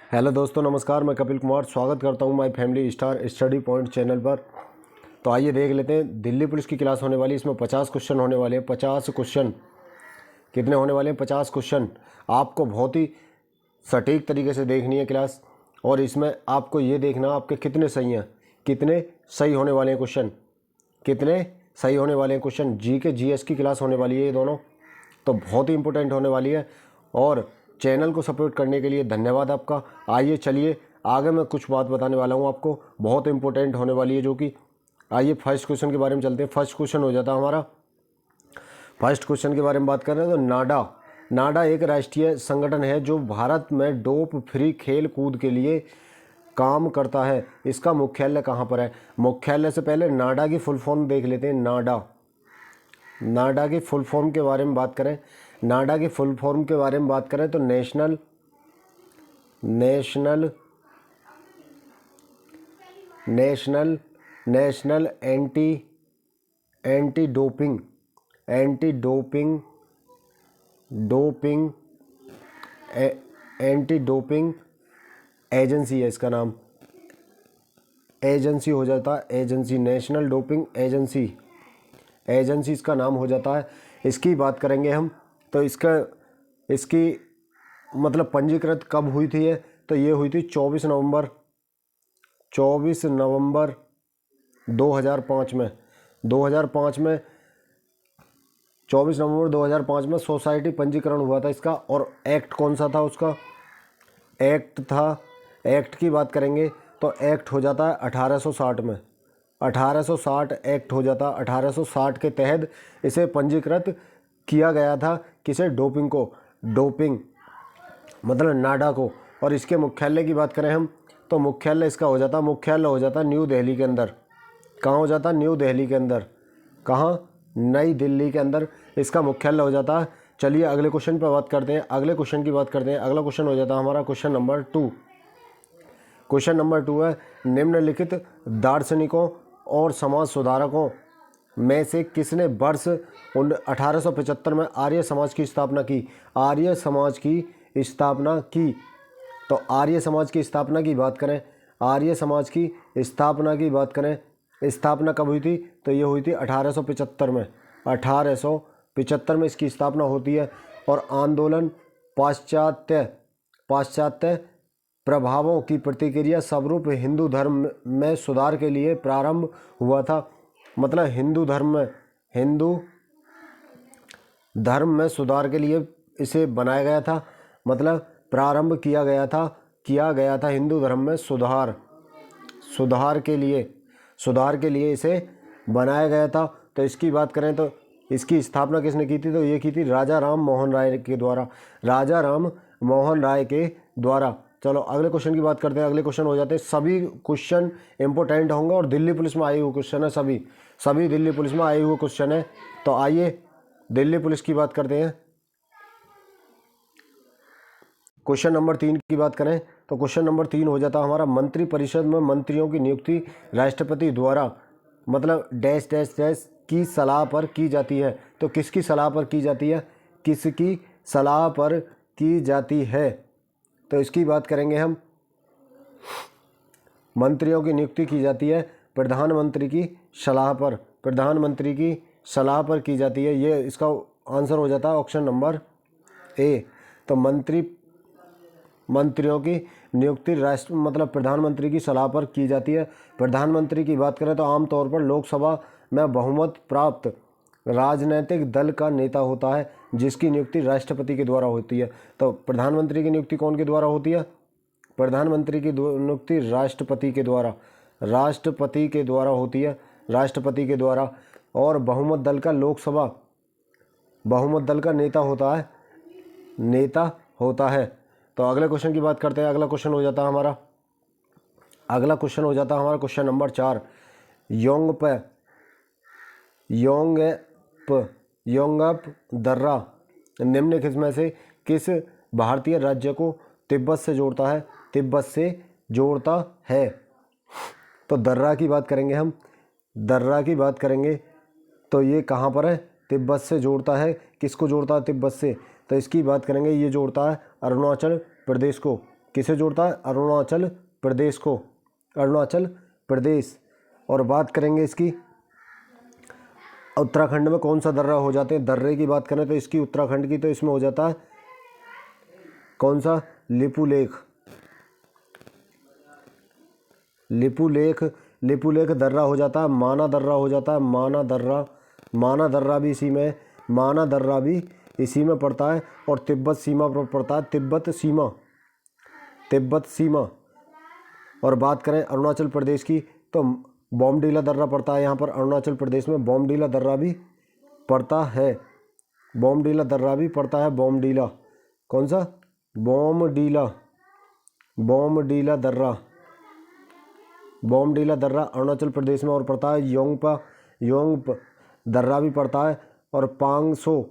Hello दोस्तों, नमस्कार। मैं कपिल कुमार स्वागत करता हूं my family star study point channel पर। तो आइए देख लेते हैं, दिल्ली पुलिस की क्लास होने वाली, इसमें 50 क्वेश्चन होने वाले हैं। 50 क्वेश्चन कितने होने वाले हैं? 50 क्वेश्चन। आपको बहुत ही सटीक तरीके से देखनी है क्लास, और इसमें आपको ये देखना आपके कितने सही हैं, कितने सही होने वाले हैं क्वेश्चन, कितने सही होने वाले हैं क्वेश्चन। जी के जीएस की क्लास होने वाली है ये दोनों, तो बहुत ही इंपॉर्टेंट होने वाली है। और चैनल को सपोर्ट करने के लिए धन्यवाद आपका। आइए चलिए आगे मैं कुछ बात बताने वाला हूँ आपको, बहुत इंपॉर्टेंट होने वाली है जो कि। आइए फर्स्ट क्वेश्चन के बारे में चलते हैं। फर्स्ट क्वेश्चन हो जाता हमारा, फर्स्ट क्वेश्चन के बारे में बात कर रहे हैं तो नाडा एक राष्ट्रीय संगठन है जो भारत में डोप फ्री खेल कूद के लिए काम करता है। इसका मुख्यालय कहाँ पर है? मुख्यालय से पहले नाडा की फुल फॉर्म देख लेते हैं। नाडा की फुल फॉर्म के बारे में बात करें, नाडा की फुल फॉर्म के बारे में बात करें तो नेशनल एंटी डोपिंग एजेंसी है इसका नाम। एजेंसी हो जाता है, एजेंसी, नेशनल डोपिंग एजेंसी इसका नाम हो जाता है। इसकी बात करेंगे हम तो इसकी मतलब पंजीकृत कब हुई थी? तो ये हुई थी 24 नवंबर 2005 में 24 नवंबर 2005 में सोसाइटी पंजीकरण हुआ था इसका। और एक्ट कौन सा था उसका? एक्ट की बात करेंगे तो एक्ट हो जाता है 1860 में। 1860 एक्ट हो जाता। 1860 के तहत इसे पंजीकृत किया गया था। किसे? डोपिंग मतलब नाडा को। और इसके मुख्यालय की बात करें हम तो मुख्यालय इसका हो जाता न्यू दिल्ली के अंदर। कहाँ हो जाता? न्यू दिल्ली के अंदर। कहाँ? नई दिल्ली के अंदर इसका मुख्यालय हो जाता है। चलिए अगले क्वेश्चन पर बात करते हैं, अगले क्वेश्चन की बात करते हैं। अगला क्वेश्चन हो जाता है हमारा क्वेश्चन नंबर 2। क्वेश्चन नंबर 2 है, निम्नलिखित दार्शनिकों और समाज सुधारकों में से किसने वर्ष 1875 में आर्य समाज की स्थापना की? तो आर्य समाज की स्थापना की बात करें, स्थापना कब हुई थी? तो ये हुई थी 1875 में। 1875 में इसकी स्थापना होती है। और आंदोलन पाश्चात्य प्रभावों की प्रतिक्रिया स्वरूप हिंदू धर्म में सुधार के लिए प्रारंभ हुआ था। मतलब हिंदू धर्म में सुधार के लिए इसे बनाया गया था। मतलब प्रारंभ किया गया था हिंदू धर्म में सुधार के लिए इसे बनाया गया था। तो इसकी बात करें तो इसकी स्थापना किसने की थी? तो ये की थी राजा राम मोहन राय के द्वारा। चलो अगले क्वेश्चन की बात करते हैं। अगले क्वेश्चन हो जाते हैं, सभी क्वेश्चन इंपॉर्टेंट होंगे और दिल्ली पुलिस में आए हुए क्वेश्चन है। सभी दिल्ली पुलिस में आए हुए क्वेश्चन है। तो आइए दिल्ली पुलिस की बात करते हैं। क्वेश्चन नंबर 3 की बात करें तो क्वेश्चन नंबर 3 हो जाता हमारा, मंत्री परिषद में मंत्रियों की नियुक्ति राष्ट्रपति द्वारा मतलब डैश डैश डैश की सलाह पर की जाती है। तो किसकी सलाह पर की जाती है? किसकी सलाह पर की जाती है? तो इसकी बात करेंगे हम, मंत्रियों की नियुक्ति की जाती है प्रधानमंत्री की सलाह पर की जाती है। ये इसका आंसर हो जाता है ऑप्शन नंबर ए। तो मंत्रियों की नियुक्ति मतलब प्रधानमंत्री की सलाह पर की जाती है। प्रधानमंत्री की बात करें तो आमतौर पर लोकसभा में बहुमत प्राप्त राजनीतिक दल का नेता होता है, जिसकी नियुक्ति राष्ट्रपति के द्वारा होती है। तो प्रधानमंत्री की नियुक्ति कौन के द्वारा होती है? प्रधानमंत्री की नियुक्ति राष्ट्रपति के द्वारा होती है, राष्ट्रपति के द्वारा। और बहुमत दल का नेता होता है। तो अगले क्वेश्चन की बात करते हैं। अगला क्वेश्चन हो जाता है हमारा क्वेश्चन नंबर 4, योंगअप दर्रा निम्नलिखित में से किस भारतीय राज्य को तिब्बत से जोड़ता है? तो दर्रा की बात करेंगे तो ये कहाँ पर है? तिब्बत से जोड़ता है। किसको जोड़ता है तिब्बत से? तो इसकी बात करेंगे, ये जोड़ता है अरुणाचल प्रदेश को। किसे जोड़ता है? अरुणाचल प्रदेश को, अरुणाचल प्रदेश। और बात करेंगे इसकी, उत्तराखंड में कौन सा दर्रा हो जाते हैं? दर्रे की बात करें तो इसकी उत्तराखंड की, तो इसमें हो जाता है कौन सा? लिपुलेख, लिपुलेख, लिपुलेख दर्रा हो जाता है। माना दर्रा हो जाता है, माना दर्रा, माना दर्रा भी इसी में, माना दर्रा भी इसी में पड़ता है। और तिब्बत सीमा पर पड़ता है, तिब्बत सीमा, तिब्बत सीमा। और बात करें अरुणाचल प्रदेश की तो बॉमडीला दर्रा पड़ता है यहाँ पर, अरुणाचल प्रदेश में बॉमडीला दर्रा भी पड़ता है, बॉमडीला दर्रा भी पड़ता है, बॉमडीला, कौन सा? बॉमडीला, बॉमडीला दर्रा, बॉमडीला दर्रा अरुणाचल प्रदेश में और पड़ता है। योंगपा, योंगप दर्रा भी पड़ता है। और पांगसो,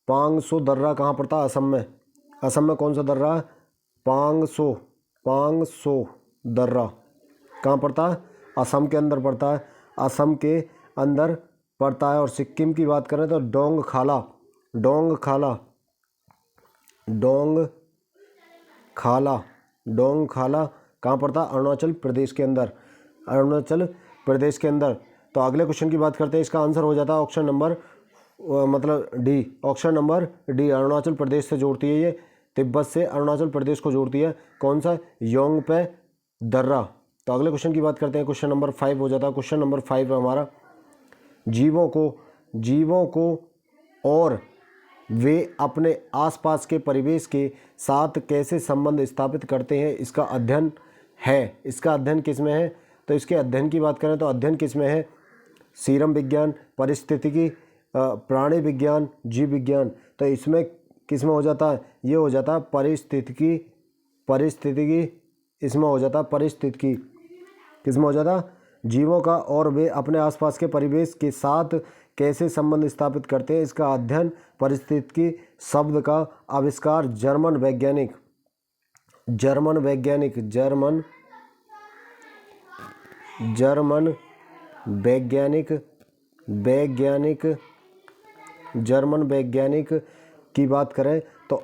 पांगसो दर्रा कहाँ पड़ता है? असम में, असम में कौन सा दर्रा है? पांगसो, पांगसो दर्रा कहाँ पड़ता है? असम के अंदर पड़ता है, असम के अंदर पड़ता है। और सिक्किम की बात करें तो डोंग खाला, डोंग खाला, डोंग खाला, डोंग खाला कहाँ पड़ता है? अरुणाचल प्रदेश के अंदर, अरुणाचल प्रदेश के अंदर। तो अगले क्वेश्चन की बात करते हैं, इसका आंसर हो जाता है ऑप्शन नंबर मतलब D, option number D. Arunachal Pradesh से जोड़ती है ये, तिब्बत से अरुणाचल प्रदेश को जोड़ती है, कौन सा? योंगपे दर्रा। तो अगले क्वेश्चन की बात करते हैं, क्वेश्चन नंबर 5 हो जाता है। क्वेश्चन नंबर 5 है हमारा, जीवों को और वे अपने आसपास के परिवेश के साथ कैसे संबंध स्थापित करते हैं, इसका अध्ययन है। इसका अध्ययन किस में है? तो इसके अध्ययन की बात करें तो अध्ययन किस में है? सीरम विज्ञान, पारिस्थितिकी, प्राणी विज्ञान, जीव विज्ञान। तो इसमें किस में हो जाता है? ये हो जाता है पारिस्थितिकी, पारिस्थितिकी इसमें हो जाता है, पारिस्थितिकी किस में हो जाता? जीवों का और वे अपने आसपास के परिवेश के साथ कैसे संबंध स्थापित करते हैं, इसका अध्ययन। पारिस्थितिकी शब्द का आविष्कार जर्मन वैज्ञानिक, जर्मन वैज्ञानिक, जर्मन, जर्मन वैज्ञानिक, वैज्ञानिक, जर्मन वैज्ञानिक की बात करें तो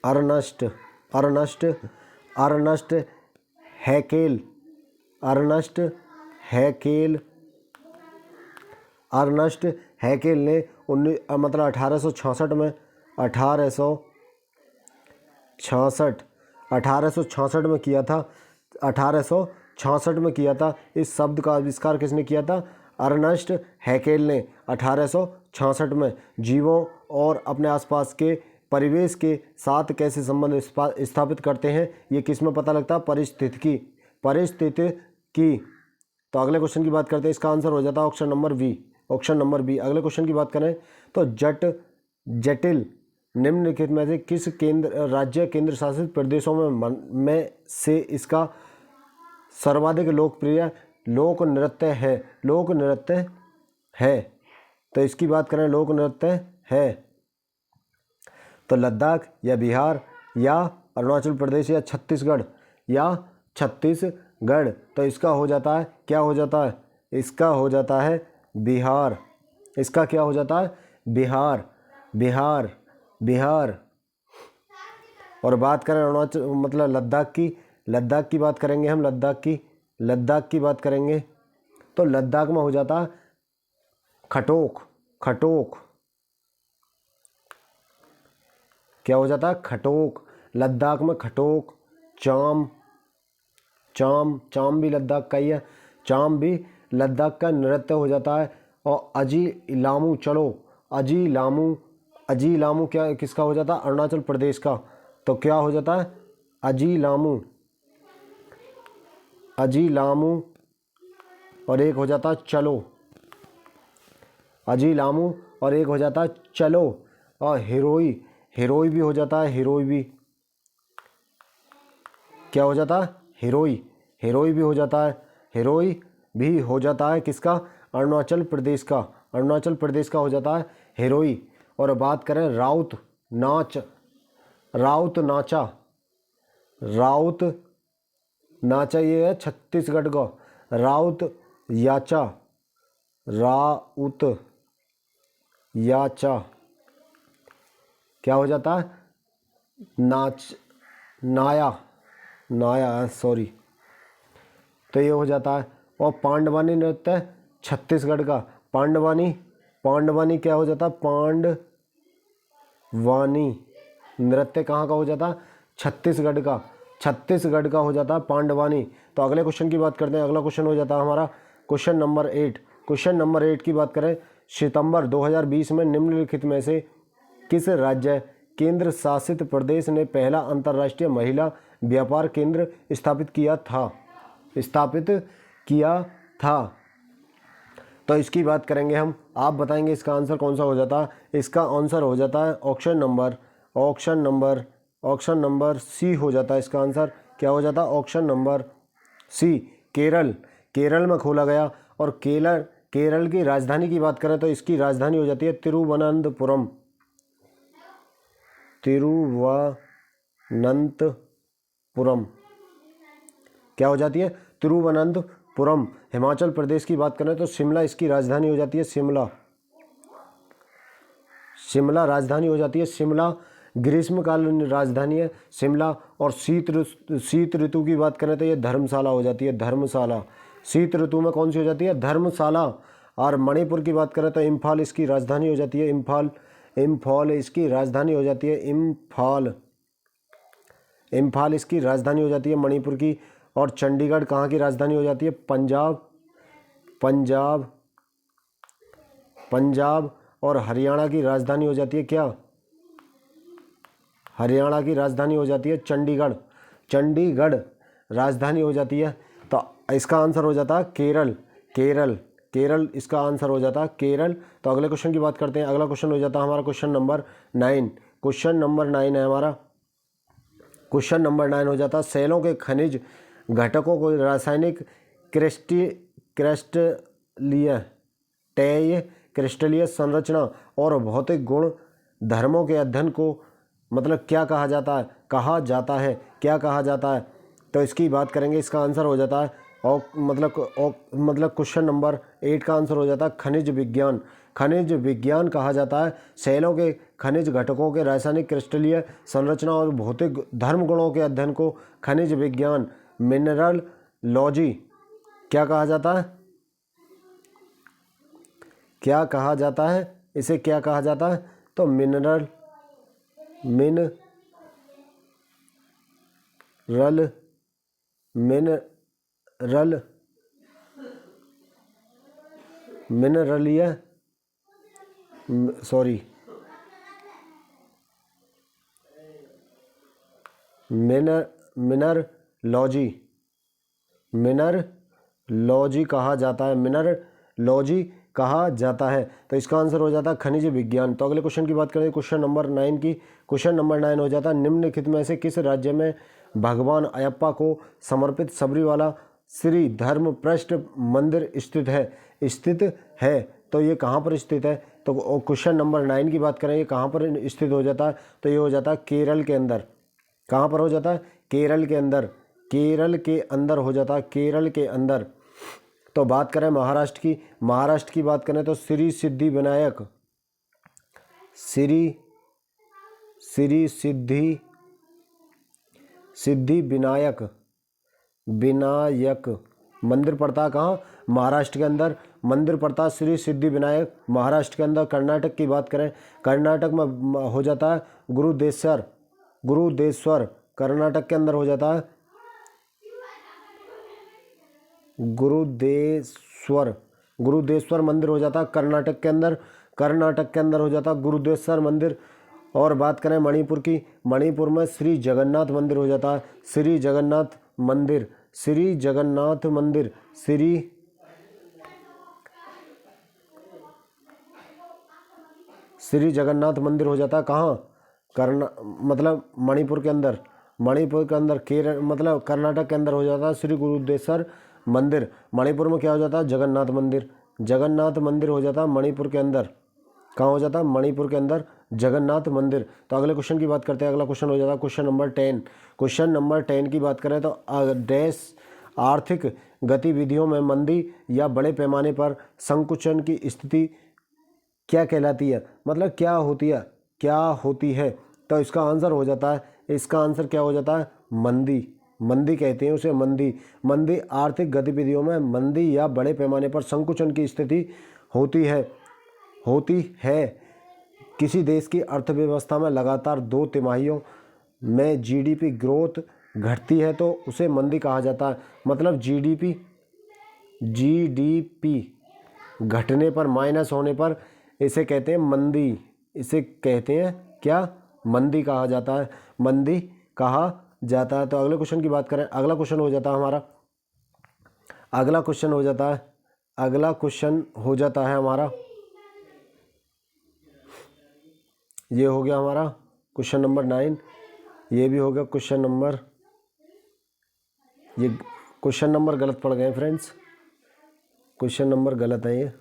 Ernst, Ernst, Ernst Hückel, Ernst Hückel, Ernst Hückel ने 1866 में, 1866 में किया था, 1866 में किया था। इस शब्द का आविष्कार किसने किया था? अर्नस्ट हैकेल ने 1866 में। जीवों और अपने आसपास के परिवेश के साथ कैसे संबंध स्थापित करते हैं, ये किस में पता लगता है? पारिस्थितिकी, पारिस्थितिकी। तो अगले क्वेश्चन की बात करते हैं, इसका आंसर हो जाता है option number B, option number B. अगले क्वेश्चन की बात करें तो जटिल निम्नलिखित में से किस केंद्र राज्य केंद्र शासित प्रदेशों में से इसका सर्वाधिक लोकप्रिय लोक नृत्य है? लोक नृत्य है, तो इसकी बात करें लोक नृत्य है तो लद्दाख या बिहार या अरुणाचल प्रदेश या छत्तीसगढ़, या छत्तीसगढ़। तो इसका हो जाता है, क्या हो जाता है? इसका हो जाता है बिहार, इसका क्या हो जाता है? बिहार, बिहार, बिहार। और बात करें अरुणाचल मतलब लद्दाख की, लद्दाख की बात करेंगे हम, लद्दाख की, लद्दाख की बात करेंगे तो लद्दाख में हो जाता है खटोक, खटोक, क्या हो जाता है? खटोक। लद्दाख में खटोक, चाम, चाम, चाम भी लद्दाख का ही है, चाम भी लद्दाख का नृत्य हो जाता है। और अजी लामू, चलो अजी लामू, अजी लामू क्या किसका हो जाता है? अरुणाचल प्रदेश का। तो क्या हो जाता है? अजी लामू, अजी लामू। और एक हो जाता है चलो, अजी लामू। और एक हो जाता है चलो। और हिरोई, हिरोई भी हो जाता है, हिरोई भी क्या हो जाता है? हिरोई, हिरोई भी हो जाता है, हिरोई भी हो जाता है किसका? अरुणाचल प्रदेश का, अरुणाचल प्रदेश का हो जाता है हिरोई। और बात करें राउत नाच, राउत नाचा, राउत नाचा ये है छत्तीसगढ़ का, राउत याचा, राउत याचा क्या हो जाता है, नाया सॉरी, तो ये हो जाता है। और पांडवानी नृत्य छत्तीसगढ़ का, पांडवानी क्या हो जाता है, पांडवानी नृत्य कहाँ का हो जाता है, छत्तीसगढ़ का हो जाता है पांडवानी। तो अगले क्वेश्चन की बात करते हैं। अगला क्वेश्चन हो जाता है हमारा क्वेश्चन नंबर 8। क्वेश्चन नंबर 8 की बात करें, सितंबर 2020 में निम्नलिखित में से किस राज्य केंद्र शासित प्रदेश ने पहला अंतर्राष्ट्रीय महिला व्यापार केंद्र स्थापित किया था। तो इसकी बात करेंगे हम, आप बताएंगे इसका आंसर कौन सा हो जाता है। इसका आंसर हो जाता है ऑप्शन नंबर सी हो जाता है। इसका आंसर क्या हो जाता है, ऑप्शन नंबर सी, केरल में खोला गया। और केरल की राजधानी की बात करें तो इसकी राजधानी हो जाती है तिरुवनंतपुरम। क्या हो जाती है, तिरुवनंतपुरम। हिमाचल प्रदेश की बात करें तो शिमला इसकी राजधानी हो जाती है, शिमला राजधानी हो जाती है, शिमला ग्रीष्मकालीन राजधानी है शिमला। और शीत ऋतु की बात करें तो ये धर्मशाला हो जाती है, धर्मशाला। शीत ऋतु में कौन सी हो जाती है, धर्मशाला। और मणिपुर की बात करें तो इम्फाल इसकी राजधानी हो जाती है, इम्फाल इसकी राजधानी हो जाती है, इम्फाल इसकी राजधानी हो जाती है मणिपुर की। और चंडीगढ़ कहाँ की राजधानी हो जाती है, पंजाब। और हरियाणा की राजधानी हो जाती है क्या, हरियाणा की राजधानी हो जाती है चंडीगढ़ राजधानी हो जाती है। तो इसका आंसर हो जाता है केरल इसका आंसर हो जाता है केरल। तो अगले क्वेश्चन की बात करते हैं। अगला क्वेश्चन हो जाता है हमारा क्वेश्चन नंबर 9। क्वेश्चन नंबर 9 है हमारा, क्वेश्चन नंबर 9 हो जाता है सेलों के खनिज घटकों को रासायनिक क्रिस्टलीय संरचना और भौतिक गुण धर्मों के अध्ययन को मतलब क्या कहा जाता है, क्या कहा जाता है। तो इसकी बात करेंगे, इसका आंसर हो जाता है और मतलब क्वेश्चन नंबर 8 का आंसर हो जाता है खनिज विज्ञान कहा जाता है सेलों के खनिज घटकों के रासायनिक क्रिस्टलीय संरचना और भौतिक धर्म गुणों के अध्ययन को खनिज विज्ञान मिनरलॉजी क्या कहा जाता है, इसे क्या कहा जाता है, तो मिनरलॉजी कहा जाता है। तो इसका आंसर हो जाता है खनिज विज्ञान। तो अगले क्वेश्चन की बात करें क्वेश्चन नंबर 9 की। क्वेश्चन नंबर 9 हो जाता है निम्नलिखित में से किस राज्य में भगवान अयप्पा को समर्पित सबरीवाला श्री धर्मप्रष्ट मंदिर स्थित है। तो ये कहाँ पर स्थित है, तो क्वेश्चन नंबर 9 की बात करें, ये कहाँ पर स्थित हो जाता है, तो ये हो जाता है केरल के अंदर। कहाँ पर हो जाता है, केरल के अंदर हो जाता है, केरल के अंदर। तो बात करें महाराष्ट्र की बात करें तो श्री सिद्धि विनायक मंदिर पड़ता है कहाँ, महाराष्ट्र के अंदर मंदिर पड़ता है श्री सिद्धि विनायक महाराष्ट्र के अंदर। कर्नाटक की बात करें, कर्नाटक में हो जाता है गुरुदेश्वर कर्नाटक के अंदर हो जाता है गुरुदेश्वर मंदिर हो जाता है कर्नाटक के अंदर हो जाता है गुरुदेश्वर मंदिर। और बात करें मणिपुर की, मणिपुर में श्री जगन्नाथ मंदिर हो जाता है, श्री जगन्नाथ मंदिर हो जाता है कहाँ, मतलब मणिपुर के अंदर केरल मतलब कर्नाटक के अंदर हो जाता है श्री गुरुदेश्वर मंदिर। मणिपुर में क्या हो जाता है, जगन्नाथ मंदिर हो जाता है मणिपुर के अंदर। कहाँ हो जाता है, मणिपुर के अंदर जगन्नाथ मंदिर। तो अगले क्वेश्चन की बात करते हैं। अगला क्वेश्चन हो जाता है क्वेश्चन नंबर 10। क्वेश्चन नंबर 10 की बात करें तो देश आर्थिक गतिविधियों में मंदी या बड़े पैमाने पर संकुचन की स्थिति क्या कहलाती है, मतलब क्या होती है, क्या होती है? तो इसका आंसर हो जाता है, इसका आंसर क्या हो जाता है? मंदी। मंदी कहते हैं उसे, मंदी। मंदी आर्थिक गतिविधियों में मंदी या बड़े पैमाने पर संकुचन की स्थिति होती है। किसी देश की अर्थव्यवस्था में लगातार 2 तिमाहियों में जीडीपी ग्रोथ घटती है तो उसे मंदी कहा जाता है। मतलब जीडीपी घटने पर, माइनस होने पर इसे कहते हैं मंदी। इसे कहते हैं क्या? मंदी कहा जाता है, मंदी कहा जाता है। तो अगले क्वेश्चन की बात करें, अगला क्वेश्चन हो जाता है हमारा, अगला क्वेश्चन हो जाता है हमारा, ये हो गया हमारा क्वेश्चन नंबर 9। ये भी हो गया क्वेश्चन नंबर, ये क्वेश्चन नंबर गलत पड़ गए फ्रेंड्स, क्वेश्चन नंबर गलत है ये।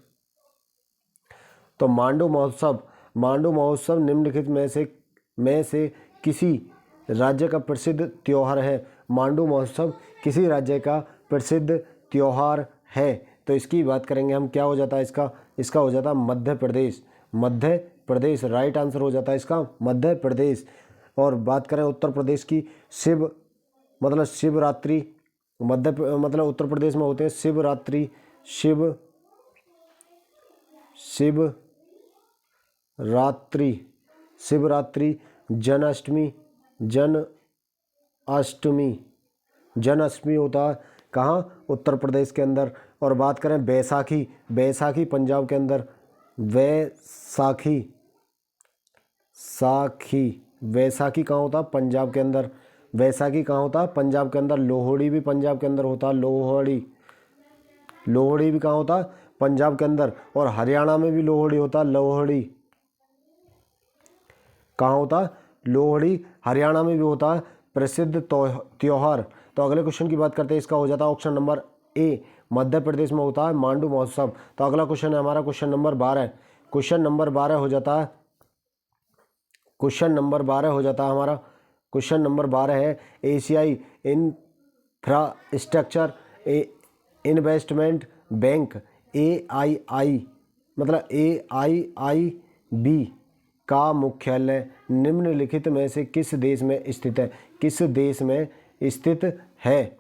तो मांडू महोत्सव निम्नलिखित में से किसी राज्य का प्रसिद्ध त्योहार है। मांडू महोत्सव किसी राज्य का प्रसिद्ध त्योहार है। तो इसकी बात करेंगे हम, क्या हो जाता है इसका हो जाता है मध्य प्रदेश। मध्य प्रदेश राइट आंसर हो जाता है इसका, मध्य प्रदेश। और बात करें उत्तर प्रदेश की, शिवरात्रि, मतलब उत्तर प्रदेश में होते हैं शिवरात्रि, शिवरात्रि, जन्माष्टमी होता है कहाँ? उत्तर प्रदेश के अंदर। और बात करें बैसाखी पंजाब के अंदर, वैसाखी कहाँ होता है? पंजाब के अंदर। वैसाखी कहाँ होता है? पंजाब के अंदर। लोहड़ी भी पंजाब के अंदर होता है, लोहड़ी भी कहाँ होता है? पंजाब के अंदर। और हरियाणा में भी लोहड़ी होता है, लोहड़ी कहाँ होता है? लोहड़ी हरियाणा में भी होता है, प्रसिद्ध त्योहार। तो अगले क्वेश्चन की बात करते हैं, इसका हो जाता है option number A, Madhya Pradesh में होता है मांडू महोत्सव। तो अगला क्वेश्चन है हमारा क्वेश्चन नंबर 12। क्वेश्चन नंबर 12 हो जाता है, क्वेश्चन नंबर 12 हो जाता है हमारा, क्वेश्चन नंबर 12 है एशियाई इंफ्रास्ट्रक्चर इन्वेस्टमेंट बैंक AIIB का मुख्यालय निम्नलिखित में से किस देश में स्थित है? किस देश में स्थित है?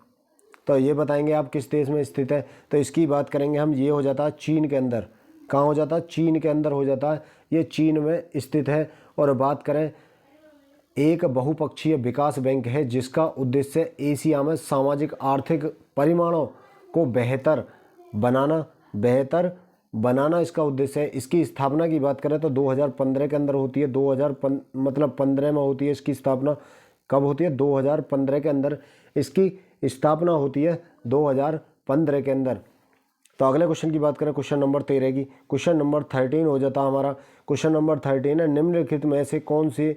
तो ये बताएंगे आप किस देश में स्थित है। तो इसकी बात करेंगे हम, ये हो जाता है चीन के अंदर। कहाँ हो जाता है? चीन के अंदर हो जाता है, ये चीन में स्थित है। और बात करें, एक बहुपक्षीय विकास बैंक है जिसका उद्देश्य एशिया में सामाजिक आर्थिक परिमाणों को बेहतर बनाना इसका उद्देश्य है। इसकी स्थापना की बात करें तो 2015 के अंदर होती है, 2015 में होती है इसकी स्थापना। कब होती है? 2015 के अंदर इसकी स्थापना होती है, 2015 के अंदर। तो अगले क्वेश्चन की बात करें, क्वेश्चन नंबर 13 की, क्वेश्चन नंबर 13 हो जाता हमारा, क्वेश्चन नंबर 13 है निम्नलिखित में से कौन सी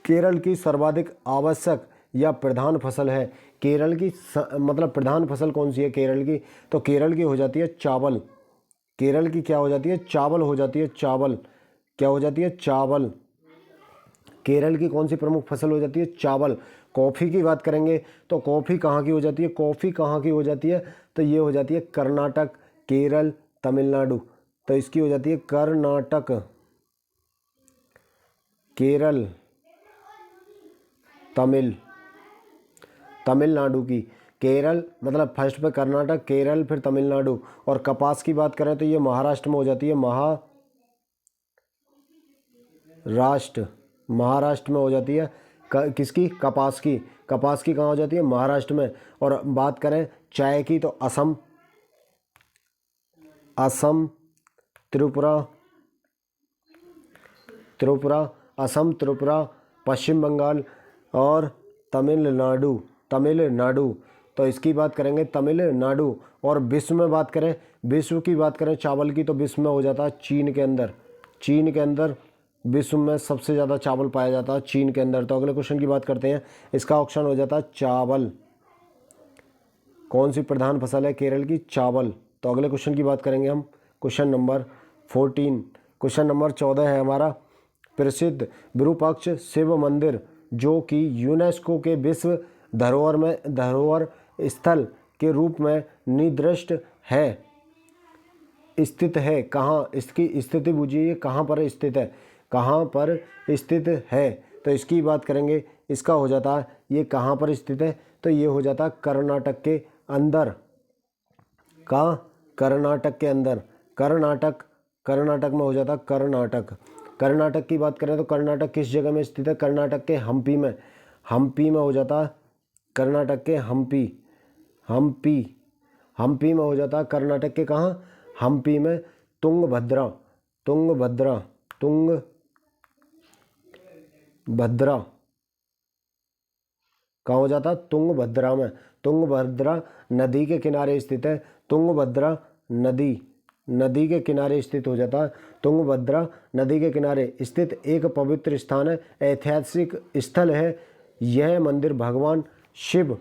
केरल की सर्वाधिक आवश्यक या प्रधान फसल है? केरल की प्रधान फसल कौन सी है केरल की? तो केरल की हो जाती है चावल। केरल की क्या हो जाती है? चावल हो जाती है, चावल। क्या हो जाती है? चावल। केरल की कौन सी प्रमुख फसल हो जाती है? चावल। कॉफ़ी की बात करेंगे तो कॉफ़ी कहाँ की हो जाती है? कॉफ़ी कहाँ की हो जाती है? तो ये हो जाती है कर्नाटक, केरल, तमिलनाडु। तो इसकी हो जाती है कर्नाटक, केरल, तमिलनाडु की। केरल मतलब फर्स्ट पे कर्नाटक, केरल, फिर तमिलनाडु। और कपास की बात करें तो ये महाराष्ट्र में हो जाती है, महाराष्ट्र में हो जाती है। किसकी? कपास की। कपास की कहाँ हो जाती है? महाराष्ट्र में। और बात करें चाय की तो असम, त्रिपुरा, पश्चिम बंगाल और तमिलनाडु। तो इसकी बात करेंगे तमिलनाडु। और विश्व में बात करें, विश्व की बात करें चावल की तो विश्व में हो जाता है चीन के अंदर। चीन के अंदर विश्व में सबसे ज़्यादा चावल पाया जाता है चीन के अंदर। तो अगले क्वेश्चन की बात करते हैं, इसका ऑप्शन हो जाता है चावल। कौन सी प्रधान फसल है केरल की? चावल। तो अगले क्वेश्चन की बात करेंगे हम, क्वेश्चन नंबर 14। क्वेश्चन नंबर 14 है हमारा, प्रसिद्ध विरूपाक्ष शिव मंदिर जो कि यूनेस्को के विश्व धरोहर स्थल के रूप में निर्दिष्ट है, स्थित है कहाँ? इसकी स्थिति पूछिए, ये कहाँ पर स्थित है? कहाँ पर स्थित है? तो इसकी बात करेंगे, इसका हो जाता है ये कहाँ पर स्थित है, तो ये हो जाता है कर्नाटक के अंदर। कहाँ? कर्नाटक के अंदर। कर्नाटक में हो जाता है कर्नाटक। कर्नाटक की बात करें तो कर्नाटक किस जगह में स्थित है? कर्नाटक के हम्पी में। हम्पी में हो जाता है कर्नाटक के हम्पी में हो जाता है कर्नाटक के कहाँ? हम्पी में। तुंगभद्रा कहाँ हो जाता? तुंगभद्रा में। तुंगभद्रा नदी के किनारे स्थित है। तुंगभद्रा नदी के किनारे स्थित हो जाता है। तुंगभद्रा नदी के किनारे स्थित एक पवित्र स्थान है, ऐतिहासिक स्थल है। यह मंदिर भगवान शिव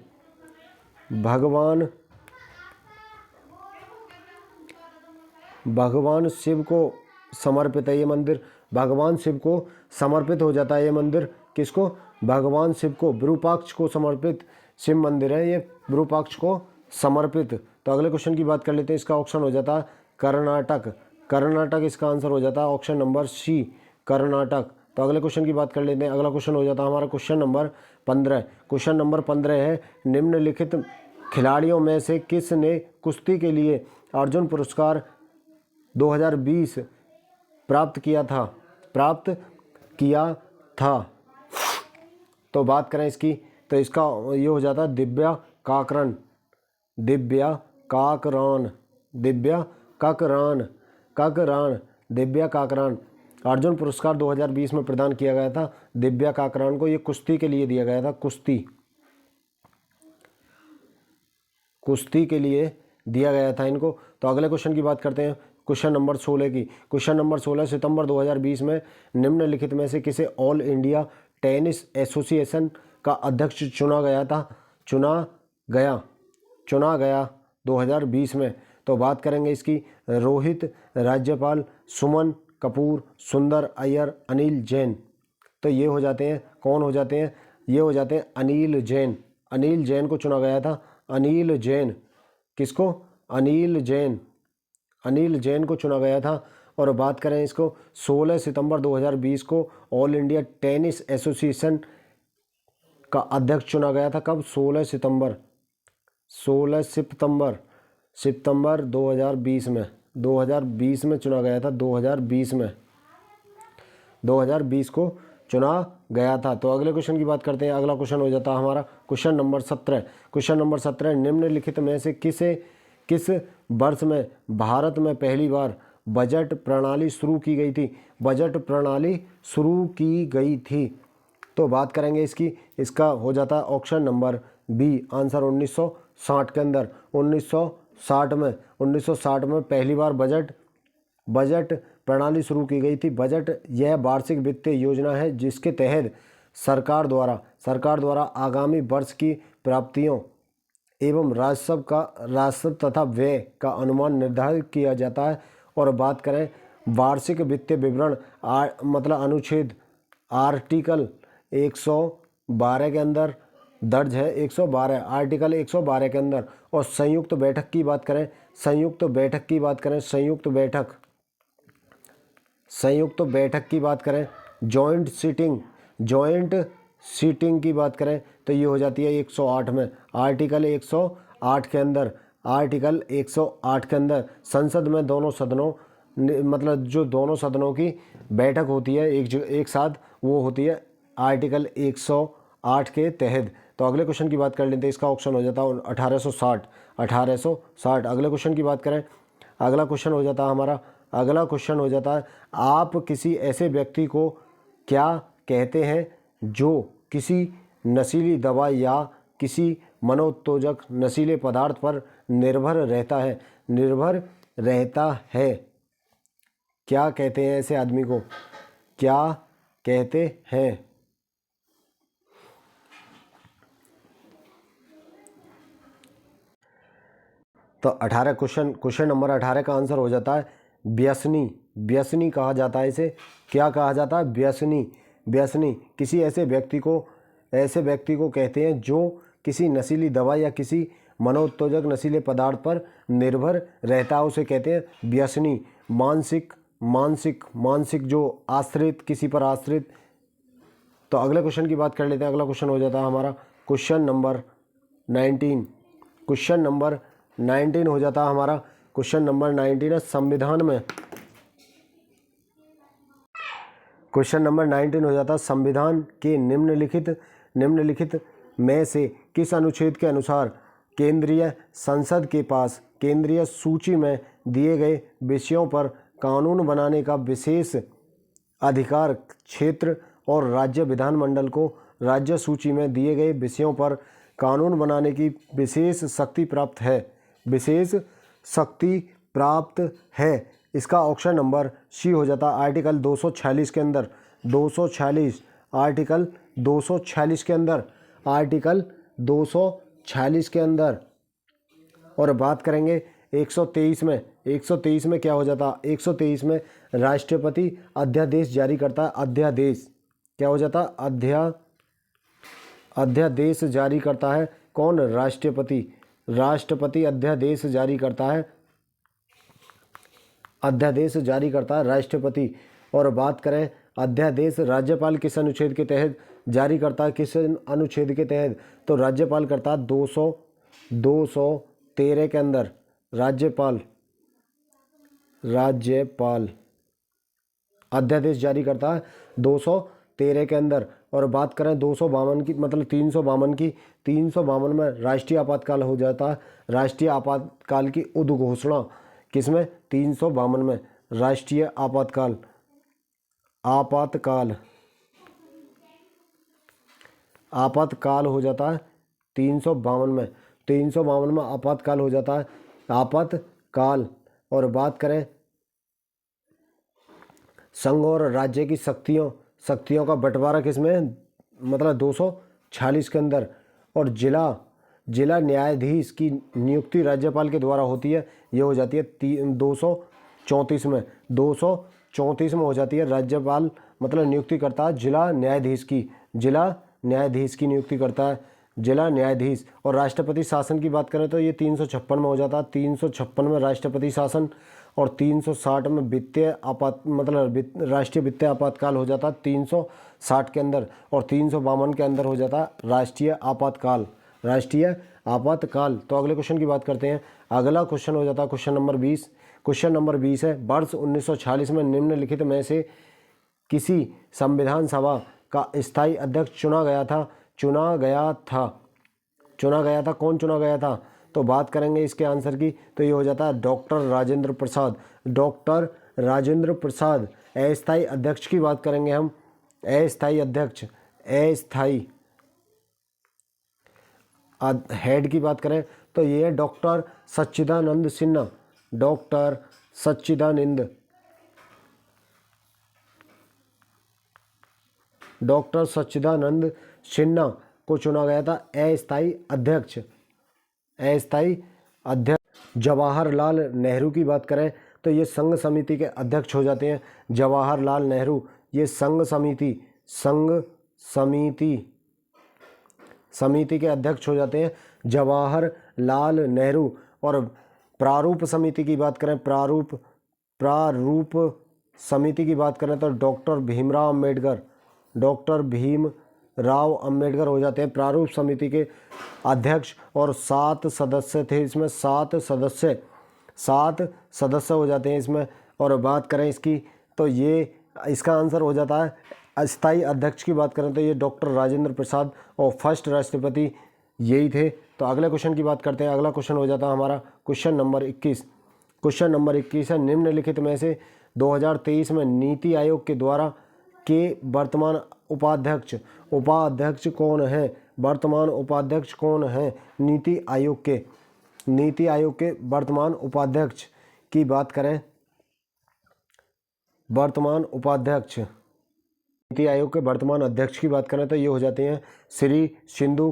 को समर्पित है। ये मंदिर भगवान शिव को समर्पित हो जाता है। ये मंदिर किसको? भगवान शिव को, विरूपाक्ष को समर्पित शिव मंदिर है ये, विरूपाक्ष को समर्पित। तो अगले क्वेश्चन की बात कर लेते हैं। इसका ऑप्शन हो जाता है कर्नाटक इसका आंसर हो जाता है ऑप्शन नंबर सी, कर्नाटक। तो अगले क्वेश्चन की बात कर लेते हैं। अगला क्वेश्चन हो जाता है हमारा क्वेश्चन नंबर 15। क्वेश्चन नंबर 15 है, निम्नलिखित खिलाड़ियों में से किसने कुश्ती के लिए अर्जुन पुरस्कार 2020 प्राप्त किया था? तो बात करें इसकी, तो इसका ये हो जाता है दिव्या काकरान। अर्जुन पुरस्कार 2020 में प्रदान किया गया था दिव्या काकरान को। ये कुश्ती के लिए दिया गया था, कुश्ती के लिए दिया गया था इनको। तो अगले क्वेश्चन की बात करते हैं, क्वेश्चन नंबर 16 की। क्वेश्चन नंबर 16, सितंबर 2020 में निम्नलिखित में से किसे ऑल इंडिया टेनिस एसोसिएशन का अध्यक्ष चुना गया 2020 में? तो बात करेंगे इसकी, रोहित राज्यपाल, सुमन कपूर, सुंदर अय्यर, अनिल जैन। तो ये हो जाते हैं, कौन हो जाते हैं? ये हो जाते हैं अनिल जैन को चुना गया था। अनिल जैन किसको? अनिल जैन को चुना गया था। और बात करें इसको, 16 सितंबर 2020 को ऑल इंडिया टेनिस एसोसिएशन का अध्यक्ष चुना गया था। कब? 16 सितंबर 2020 में चुना गया था। 2020 को चुना गया था। तो अगले क्वेश्चन की बात करते हैं। अगला क्वेश्चन हो जाता है हमारा क्वेश्चन नंबर 17। निम्नलिखित में से किस वर्ष में भारत में पहली बार बजट प्रणाली शुरू की गई थी? तो बात करेंगे इसकी, इसका हो जाता है ऑप्शन नंबर बी, आंसर 1960 के अंदर। 1960 में पहली बार बजट प्रणाली शुरू की गई थी। बजट यह वार्षिक वित्तीय योजना है जिसके तहत सरकार द्वारा आगामी वर्ष की प्राप्तियों एवं राजस्व तथा व्यय का अनुमान निर्धारित किया जाता है। और बात करें वार्षिक वित्तीय विवरण मतलब अनुच्छेद आर्टिकल 112 के अंदर दर्ज है, 112 आर्टिकल 112 के अंदर। और संयुक्त बैठक की बात करें, संयुक्त बैठक की बात करें, जॉइंट सीटिंग की बात करें तो ये हो जाती है 108 में, आर्टिकल 108 के अंदर। आर्टिकल 108 के अंदर संसद में दोनों सदनों मतलब जो दोनों सदनों की बैठक होती है एक साथ, वो होती है आर्टिकल 108 के तहत। तो अगले क्वेश्चन की बात कर लेते हैं। इसका ऑप्शन हो जाता है 1860। अगले क्वेश्चन की बात करें, अगला क्वेश्चन हो जाता है आप किसी ऐसे व्यक्ति को क्या कहते हैं जो किसी नशीली दवा या किसी मनोत्तेजक नशीले पदार्थ पर निर्भर रहता है? क्या कहते हैं ऐसे आदमी को? क्या कहते हैं? तो क्वेश्चन नंबर 18 का आंसर हो जाता है व्यसनी कहा जाता है इसे। क्या कहा जाता है? व्यसनी किसी ऐसे व्यक्ति को कहते हैं जो किसी नशीली दवा या किसी मनोत्तेजक नशीले पदार्थ पर निर्भर रहता है, उसे कहते हैं व्यसनी। मानसिक जो आश्रित, किसी पर आश्रित। तो अगले क्वेश्चन की बात कर लेते हैं। अगला क्वेश्चन हो जाता है हमारा क्वेश्चन नंबर 19। क्वेश्चन नंबर 19 हो जाता है हमारा। क्वेश्चन नंबर 19 है संविधान में। क्वेश्चन नंबर 19 हो जाता है संविधान के निम्नलिखित में से किस अनुच्छेद के अनुसार केंद्रीय संसद के पास केंद्रीय सूची में दिए गए विषयों पर कानून बनाने का विशेष अधिकार क्षेत्र और राज्य विधानमंडल को राज्य सूची में दिए गए विषयों पर कानून बनाने की विशेष शक्ति प्राप्त है। विशेष शक्ति प्राप्त है। इसका ऑप्शन नंबर सी हो जाता है आर्टिकल 246 के अंदर। 246 आर्टिकल 246 के अंदर, आर्टिकल 246 के अंदर। और बात करेंगे 123 में। 123 में क्या हो जाता है? 123 में राष्ट्रपति अध्यादेश जारी करता है। अध्यादेश क्या हो जाता है? अध्यादेश जारी करता है। कौन? राष्ट्रपति। राष्ट्रपति अध्यादेश जारी करता है। अध्यादेश जारी करता है राष्ट्रपति। और बात करें अध्यादेश राज्यपाल किस अनुच्छेद के तहत जारी करता है? किस अनुच्छेद के तहत? तो राज्यपाल करता है 213 के अंदर। राज्यपाल अध्यादेश जारी करता है 213 के अंदर। और बात करें 252 की, मतलब 352 की, 352 में राष्ट्रीय आपातकाल हो जाता है। राष्ट्रीय आपातकाल की उद्घोषणा किसमें? 352 में राष्ट्रीय आपातकाल हो जाता है 352 में। 352 में आपातकाल हो जाता है, आपातकाल। और बात करें संघ और राज्य की शक्तियों का बंटवारा किसमें? मतलब 246 के अंदर। और जिला न्यायाधीश की नियुक्ति राज्यपाल के द्वारा होती है। ये हो जाती है 234 में। 234 में हो जाती है। राज्यपाल मतलब नियुक्ति करता है जिला न्यायाधीश की नियुक्ति करता है जिला न्यायाधीश। और राष्ट्रपति शासन की बात करें तो ये 356 में हो जाता है। 356 में राष्ट्रपति शासन। और 360 में राष्ट्रीय वित्तीय आपातकाल हो जाता है 360 के अंदर। और 352 के अंदर हो जाता है राष्ट्रीय आपातकाल। तो अगले क्वेश्चन की बात करते हैं। अगला क्वेश्चन हो जाता है क्वेश्चन नंबर 20। क्वेश्चन नंबर 20 है वर्ष 1946 में निम्नलिखित में से किसी संविधान सभा का स्थायी अध्यक्ष चुना गया था। कौन चुना गया था? तो बात करेंगे इसके आंसर की, तो ये हो जाता है डॉक्टर राजेंद्र प्रसाद। डॉक्टर राजेंद्र प्रसाद। अस्थायी अध्यक्ष की बात करेंगे हम। अस्थायी अध्यक्ष, अस्थायी हेड की बात करें तो ये है डॉक्टर सच्चिदानंद सिन्हा। डॉक्टर सच्चिदानंद सिन्हा को चुना गया था अस्थायी अध्यक्ष। जवाहरलाल नेहरू की बात करें तो ये संघ समिति के अध्यक्ष हो जाते हैं। जवाहरलाल नेहरू ये संघ समिति के अध्यक्ष हो जाते हैं जवाहरलाल नेहरू। और प्रारूप समिति की बात करें, प्रारूप समिति की बात करें तो डॉक्टर भीमराव अम्बेडकर हो जाते हैं प्रारूप समिति के अध्यक्ष। और 7 सदस्य थे इसमें। 7 सदस्य हो जाते हैं इसमें। और बात करें इसकी तो ये इसका आंसर हो जाता है अस्थायी अध्यक्ष की बात करें तो ये डॉक्टर राजेंद्र प्रसाद और फर्स्ट राष्ट्रपति यही थे। तो अगले क्वेश्चन की बात करते हैं। अगला क्वेश्चन हो जाता है हमारा क्वेश्चन नंबर 21। क्वेश्चन नंबर 21 है निम्नलिखित में से 2023 में नीति आयोग के द्वारा के वर्तमान उपाध्यक्ष कौन है? वर्तमान उपाध्यक्ष कौन है नीति आयोग के वर्तमान उपाध्यक्ष की बात करें। वर्तमान उपाध्यक्ष नीति आयोग के वर्तमान अध्यक्ष की बात करें तो ये हो जाते हैं श्री सिंधु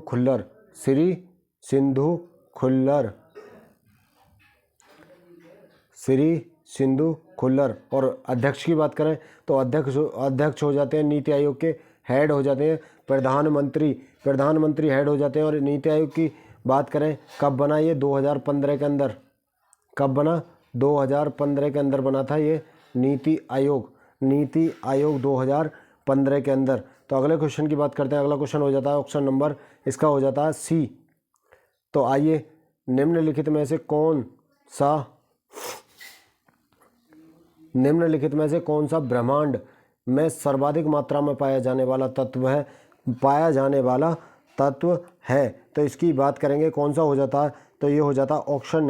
खुल्लर। और अध्यक्ष की बात करें तो अध्यक्ष हो जाते हैं नीति आयोग के हेड हो जाते हैं प्रधानमंत्री हेड हो जाते हैं। और नीति आयोग की बात करें कब बना ये? 2015 के अंदर। कब बना? 2015 के अंदर बना था ये नीति आयोग 2015 के अंदर। तो अगले क्वेश्चन की बात करते हैं। अगला क्वेश्चन हो जाता है ऑप्शन नंबर इसका हो जाता है सी। तो आइए, निम्नलिखित में से कौन सा ब्रह्मांड में सर्वाधिक मात्रा में पाया जाने वाला तत्व है। तो इसकी बात करेंगे कौन सा हो जाता है। तो ये हो जाता है ऑप्शन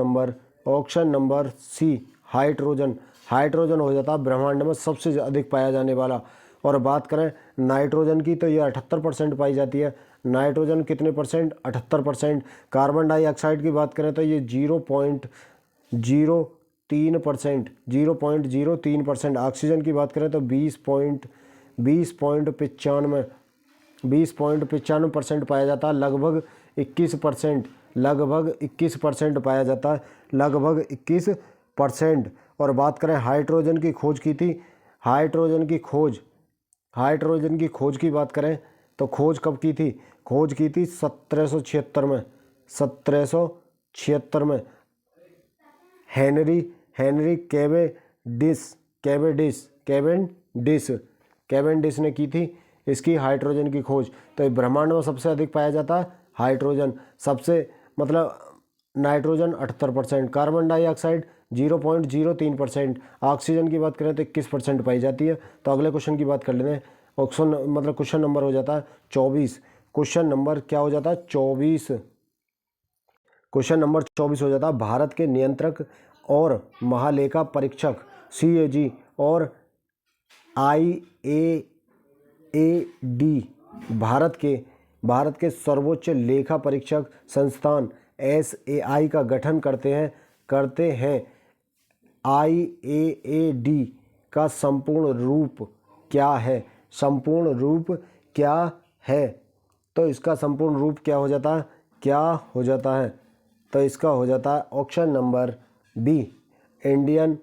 नंबर सी, हाइड्रोजन हो जाता है ब्रह्मांड में सबसे अधिक पाया जाने वाला। और बात करें नाइट्रोजन की, तो ये 78% पाई जाती है। नाइट्रोजन कितने परसेंट? 78%। कार्बन डाइऑक्साइड की बात करें तो ये 0.03%। ऑक्सीजन की बात करें तो 20.95% पाया जाता है। लगभग 21% पाया जाता है, लगभग 21%। और बात करें हाइड्रोजन की खोज की थी, हाइड्रोजन की खोज की बात करें तो खोज कब की थी? खोज की थी 1776 में हेनरी कैवेंडिश ने की थी इसकी हाइड्रोजन की खोज। तो ब्रह्मांड में सबसे अधिक पाया जाता है hydrogen, nitrogen 78%, carbon dioxide 0.03%, oxygen की बात करें तो 21% पाई जाती है। तो अगले क्वेश्चन की बात कर लेते हैं। क्वेश्चन नंबर हो जाता है 24। क्वेश्चन नंबर क्या हो जाता है? 24। क्वेश्चन नंबर 24 हो जाता है भारत के नियंत्रक और महालेखा परीक्षक CAG और IAAD भारत के सर्वोच्च लेखा परीक्षक संस्थान SAI का गठन करते हैं। IAAD का संपूर्ण रूप क्या है? तो इसका संपूर्ण रूप क्या हो जाता है? तो इसका हो जाता है option number B, Indian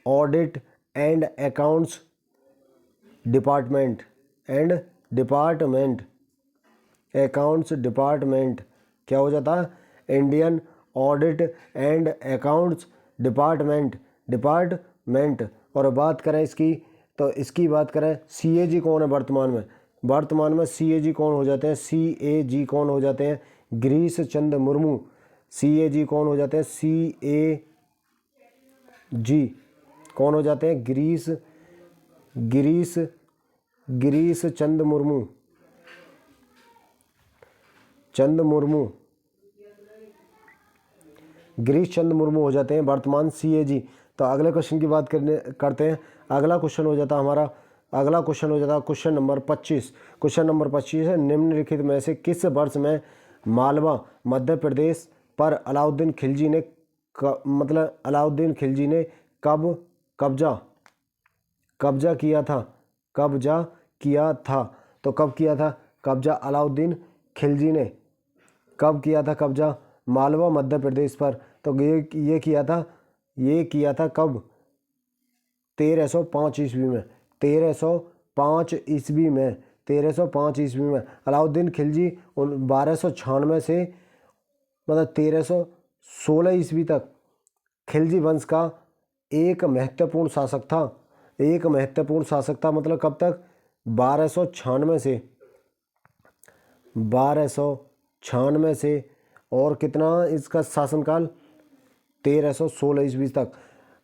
audit and accounts department क्या हो जाता है? Indian audit and accounts department. और बात करें इसकी, तो इसकी बात करें CAG कौन है वर्तमान में CAG कौन हो जाते हैं? CAG कौन हो जाते हैं? गिरीश चंद्र मुर्मू। CAG कौन हो जाते हैं? CAG कौन हो जाते हैं? गिरीश चंद्र मुर्मू हो जाते हैं वर्तमान CAG। तो अगले क्वेश्चन की बात करते हैं। अगला क्वेश्चन हो जाता है हमारा, क्वेश्चन नंबर 25। क्वेश्चन नंबर 25 है, निम्नलिखित में से किस वर्ष में मालवा मध्य प्रदेश पर अलाउद्दीन खिलजी ने कब कब्जा किया था? तो कब किया था कब्जा अलाउद्दीन खिलजी ने? कब किया था कब्जा मालवा मध्य प्रदेश पर? तो ये किया था कब? 1305 ईस्वी में। 1305 ईस्वी में अलाउद्दीन खिलजी 1296 से 1316 ईस्वी तक खिलजी वंश का एक महत्वपूर्ण शासक था। मतलब कब तक? 1296 से और कितना इसका शासनकाल? 1316 ईस्वी तक।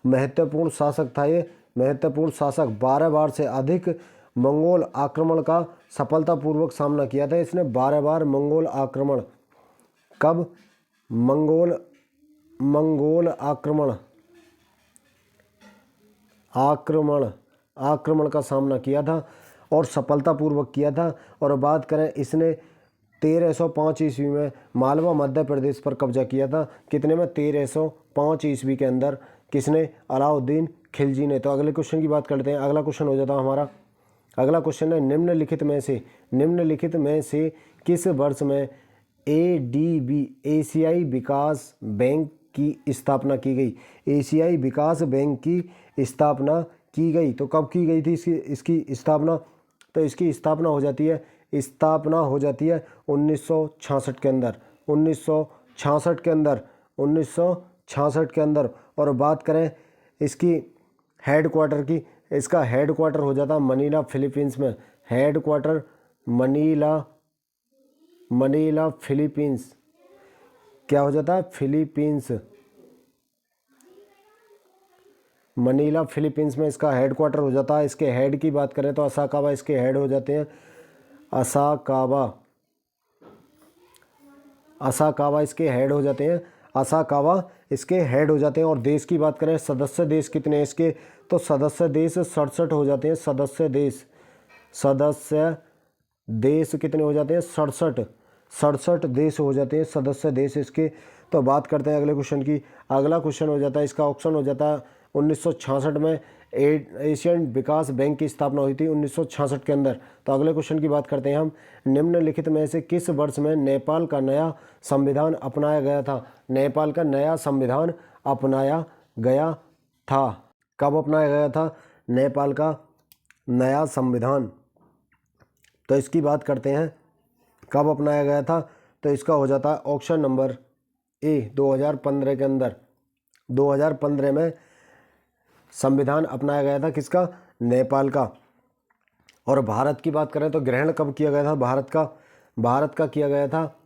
महत्वपूर्ण शासक था ये, महत्वपूर्ण शासक। 12 बार से अधिक मंगोल आक्रमण का सफलतापूर्वक सामना किया था इसने। 12 बार मंगोल आक्रमण। कब? मंगोल आक्रमण का सामना किया था और सफलतापूर्वक किया था। और बात करें इसने 1305 ईस्वी में मालवा मध्य प्रदेश पर कब्जा किया था। कितने में? 1305 ईस्वी के अंदर। किसने? अलाउद्दीन खिलजी ने। तो अगले क्वेश्चन की बात करते हैं। अगला क्वेश्चन हो जाता है हमारा, अगला क्वेश्चन है, निम्नलिखित में से किस वर्ष में ADB एशियाई विकास बैंक की स्थापना की गई? एशियाई विकास बैंक की स्थापना की गई। तो कब की गई थी इसकी स्थापना? तो इसकी स्थापना हो जाती है 1966 के अंदर। 1966 के अंदर। और बात करें इसकी हेड क्वार्टर की, इसका हेड क्वार्टर हो जाता मनीला फिलीपींस में। हेड क्वार्टर मनीला फिलीपींस, क्या हो जाता है, फिलीपींस, मनीला फिलीपींस में इसका हेड क्वार्टर हो जाता है। इसके हेड की बात करें तो असाकावा इसके हेड हो जाते हैं। असाकावा इसके हेड हो जाते हैं। असाकावा इसके हेड हो जाते हैं। और देश की बात करें, सदस्य देश कितने हैं इसके, तो सदस्य देश 67 हो जाते हैं। सदस्य देश कितने हो जाते हैं, 67 देश हो जाते हैं सदस्य देश इसके। तो बात करते हैं अगले क्वेश्चन की। अगला क्वेश्चन हो जाता है, इसका ऑप्शन हो जाता है 1966 में एशियन विकास बैंक की स्थापना हुई थी 1966 के अंदर। तो अगले क्वेश्चन की बात करते हैं हम। निम्नलिखित में से किस वर्ष में नेपाल का नया संविधान अपनाया गया था। नेपाल का नया संविधान अपनाया गया था, कब अपनाया गया था नेपाल का नया संविधान। तो इसकी बात करते हैं कब अपनाया गया था। तो इसका हो जाता है ऑप्शन नंबर ए 2015 के अंदर। 2015 में संविधान अपनाया गया था, किसका, नेपाल का। और भारत की बात करें तो ग्रहण कब किया गया था भारत का किया गया था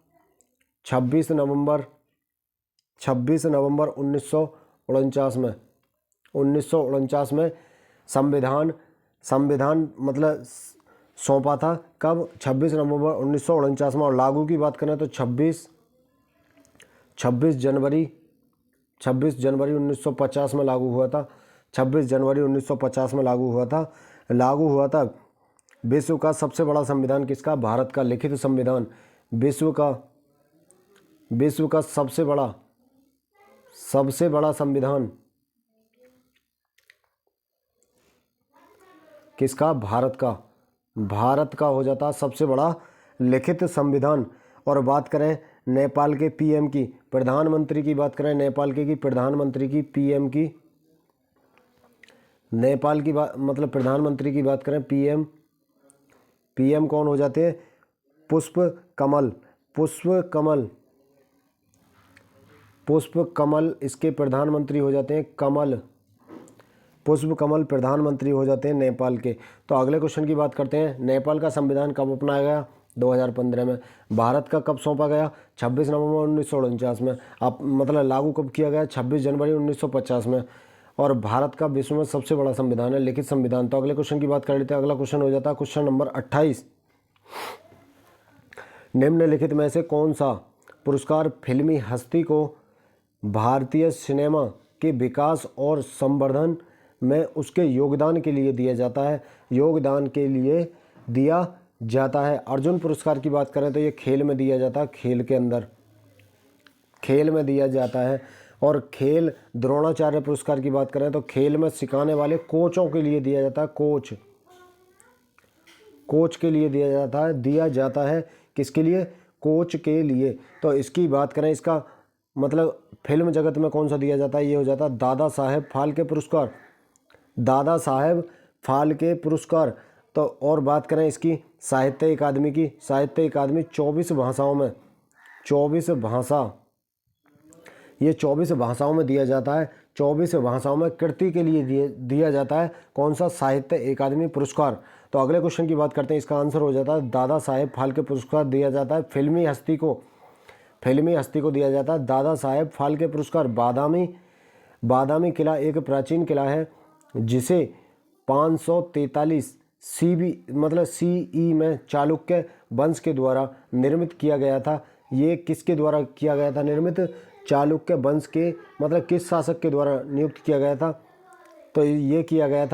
26 नवंबर 1949 में। 1949 में संविधान मतलब सौंपा था, कब, 26 नवंबर 1949 में। और लागू की बात करें तो 26 जनवरी 1950 में लागू हुआ था। 26 जनवरी 1950 में लागू हुआ था। विश्व का सबसे बड़ा संविधान किसका, भारत का लिखित संविधान। विश्व का सबसे बड़ा संविधान किसका, भारत का हो जाता सबसे बड़ा लिखित संविधान। और बात करें नेपाल के पीएम की, प्रधानमंत्री की बात करें नेपाल के की प्रधानमंत्री की, पीएम की, नेपाल की बात मतलब प्रधानमंत्री की बात करें, पीएम कौन हो जाते हैं, पुष्प कमल इसके प्रधानमंत्री हो जाते हैं, पुष्प कमल प्रधानमंत्री हो जाते हैं नेपाल के। तो अगले क्वेश्चन की बात करते हैं। नेपाल का संविधान कब अपनाया गया, 2015 में। भारत का कब सौंपा गया, 26 नवंबर 1949 में। आप मतलब लागू कब किया गया, 26 जनवरी 1950 में। और भारत का विश्व में सबसे बड़ा संविधान है, लिखित संविधान। तो अगले क्वेश्चन की बात कर लेते हैं। अगला क्वेश्चन हो जाता है क्वेश्चन नंबर 28। निम्नलिखित में से कौन सा पुरस्कार फिल्मी हस्ती को भारतीय सिनेमा के विकास और संवर्धन में उसके योगदान के लिए दिया जाता है। अर्जुन पुरस्कार की बात करें तो ये खेल में दिया जाता है, खेल में दिया जाता है। और खेल द्रोणाचार्य पुरस्कार की बात करें तो खेल में सिखाने वाले कोचों के लिए दिया जाता है, कोच के लिए दिया जाता है किसके लिए, कोच के लिए। तो इसकी बात करें, इसका मतलब फिल्म जगत में कौन सा दिया जाता है, ये हो जाता है दादा साहेब फाल्के पुरस्कार। तो और बात करें इसकी साहित्य अकादमी 24 भाषाओं में, 24 भाषाओं में दिया जाता है। 24 भाषाओं में कृति के लिए दिया जाता है कौन सा, साहित्य अकादमी पुरस्कार। तो अगले क्वेश्चन की बात करते हैं। इसका आंसर हो जाता है दादा साहेब फाल्के पुरस्कार दिया जाता है फिल्मी हस्ती को दिया जाता है दादा साहेब फाल्के पुरस्कार। बादामी किला एक प्राचीन किला है जिसे 543 सीई में चालुक्य वंश के द्वारा निर्मित किया गया था। ये किसके द्वारा किया गया था निर्मित, चालुक्य वंश के मतलब किस शासक के द्वारा नियुक्त किया गया था। तो ये किया गया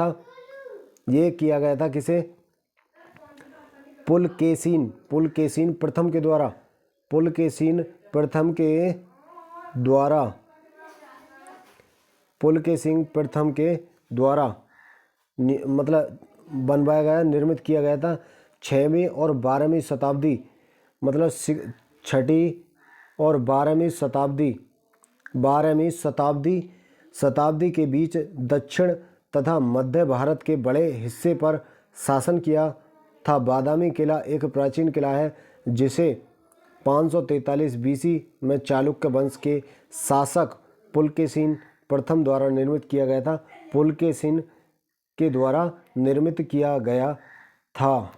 था किसे, पुलकेशिन प्रथम के द्वारा, मतलब बनवाया गया, निर्मित किया गया था 6वीं और 12वीं शताब्दी, मतलब 6ठी और 12वीं शताब्दी के बीच दक्षिण तथा मध्य भारत के बड़े हिस्से पर शासन किया था। बादामी किला एक प्राचीन किला है जिसे 543 बीसी में चालुक्य वंश के शासक पुलकेशिन प्रथम द्वारा निर्मित किया गया था? पुलकेशिन के द्वारा निर्मित किया गया था।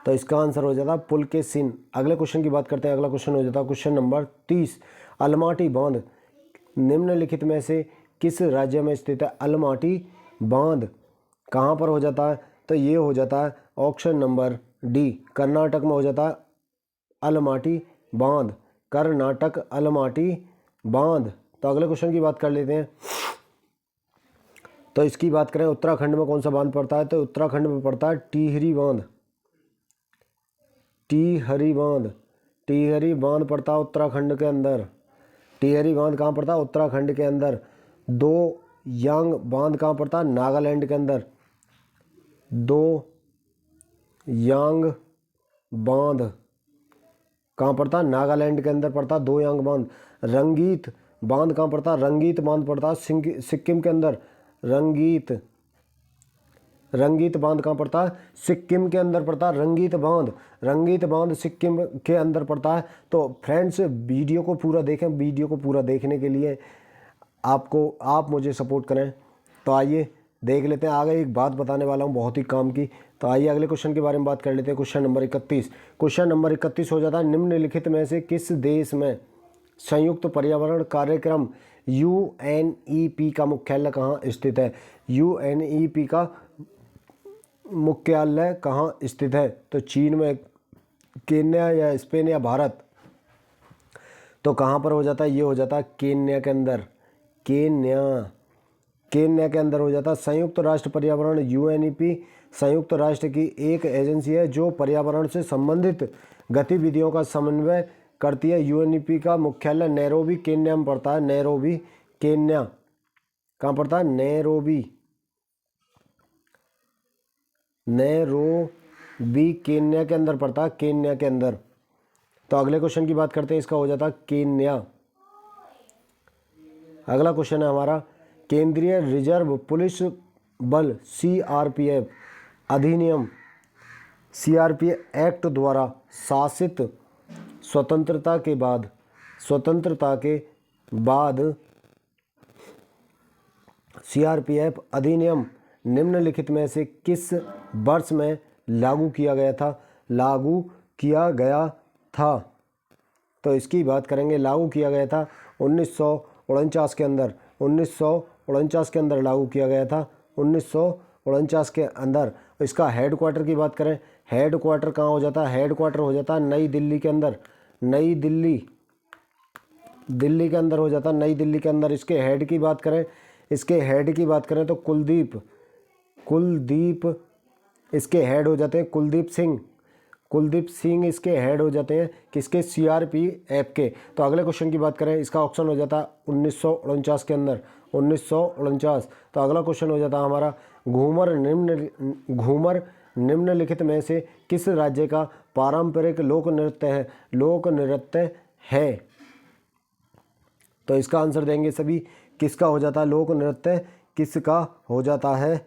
तो इसका आंसर हो जाता पुलकेशिन। अगले क्वेश्चन की बात करते हैं। अगला क्वेश्चन हो जाता क्वेश्चन नंबर 30। अलमाटी बांध निम्नलिखित में से किस राज्य में स्थित है? अलमाटी बांध कहाँ पर हो जाता है? तो ये हो जाता है ऑप्शन नंबर डी, कर्नाटक में हो जाता है अलमाटी बांध, कर्नाटक अलमाटी बांध। तो अगले क्वेश्चन की बात कर लेते हैं। तो इसकी बात करें उत्तराखंड में कौन सा बांध पड़ता है? तो उत्तराखंड में पड़ता है टिहरी बांध। टिहरी बांध, टिहरी बांध पड़ता है उत्तराखंड के अंदर। टिहरी बांध कहाँ पड़ता है? उत्तराखंड के अंदर। दो यांग बांध कहाँ पड़ता है? नागालैंड के अंदर। दो यांग बांध कहाँ पड़ता है? नागालैंड के अंदर पड़ता है दो यांग बांध। रंगीत बांध कहाँ पड़ता है? रंगीत बांध पड़ता है सिक्किम के अंदर। रंगीत बांध कहाँ पड़ता है? सिक्किम के अंदर पड़ता है रंगीत बांध सिक्किम के अंदर पड़ता है। तो फ्रेंड्स वीडियो को पूरा देखें। वीडियो को पूरा देखने के लिए आप मुझे सपोर्ट करें। तो आइए देख लेते हैं। आगे एक बात बताने वाला हूँ बहुत ही काम की। तो आइए अगले क्वेश्चन के बारे में बात कर लेते हैं। Question number 31। क्वेश्चन नंबर 31 हो जाता है निम्नलिखित में से किस देश में संयुक्त पर्यावरण कार्यक्रम UNEP का मुख्यालय कहाँ स्थित है? UNEP का मुख्यालय कहाँ स्थित है? तो चीन में, केन्या या स्पेन या भारत? तो कहाँ पर हो जाता है? ये हो जाता है केन्या के अंदर। केन्या के अंदर हो जाता है। संयुक्त राष्ट्र पर्यावरण UNEP संयुक्त राष्ट्र की एक एजेंसी है जो पर्यावरण से संबंधित गतिविधियों का समन्वय करती है। UNEP का मुख्यालय नैरोबी केन्या में पड़ता है। नैरोबी केन्या कहाँ पड़ता है? नैरोबी केन्या के अंदर पड़ता है, केन्या के अंदर। तो अगले क्वेश्चन की बात करते हैं। इसका हो जाता है केन्या। अगला क्वेश्चन है हमारा केंद्रीय रिजर्व पुलिस बल CRPF अधिनियम CRPF एक्ट द्वारा शासित स्वतंत्रता के बाद CRPF अधिनियम निम्नलिखित में से किस वर्ष में लागू किया गया था? तो इसकी बात करेंगे। लागू किया गया था 1949 के अंदर। 1949 के अंदर लागू किया गया था। 1949 के अंदर। इसका हेड क्वार्टर की बात करें, हेड क्वार्टर कहाँ हो जाता है? हेड क्वार्टर हो जाता है नई दिल्ली के अंदर। नई दिल्ली के अंदर हो जाता है, नई दिल्ली के अंदर। इसके हेड की बात करें तो कुलदीप इसके हेड हो जाते हैं कुलदीप सिंह इसके हेड हो जाते हैं किसके? CRPF के। तो अगले क्वेश्चन की बात करें। इसका ऑप्शन हो जाता है 1949 के अंदर। 1949। तो अगला क्वेश्चन हो जाता है हमारा घूमर निम्नलिखित में से किस राज्य का पारंपरिक लोक नृत्य है? तो इसका आंसर देंगे सभी। किसका हो जाता है लोक नृत्य? किसका हो जाता है?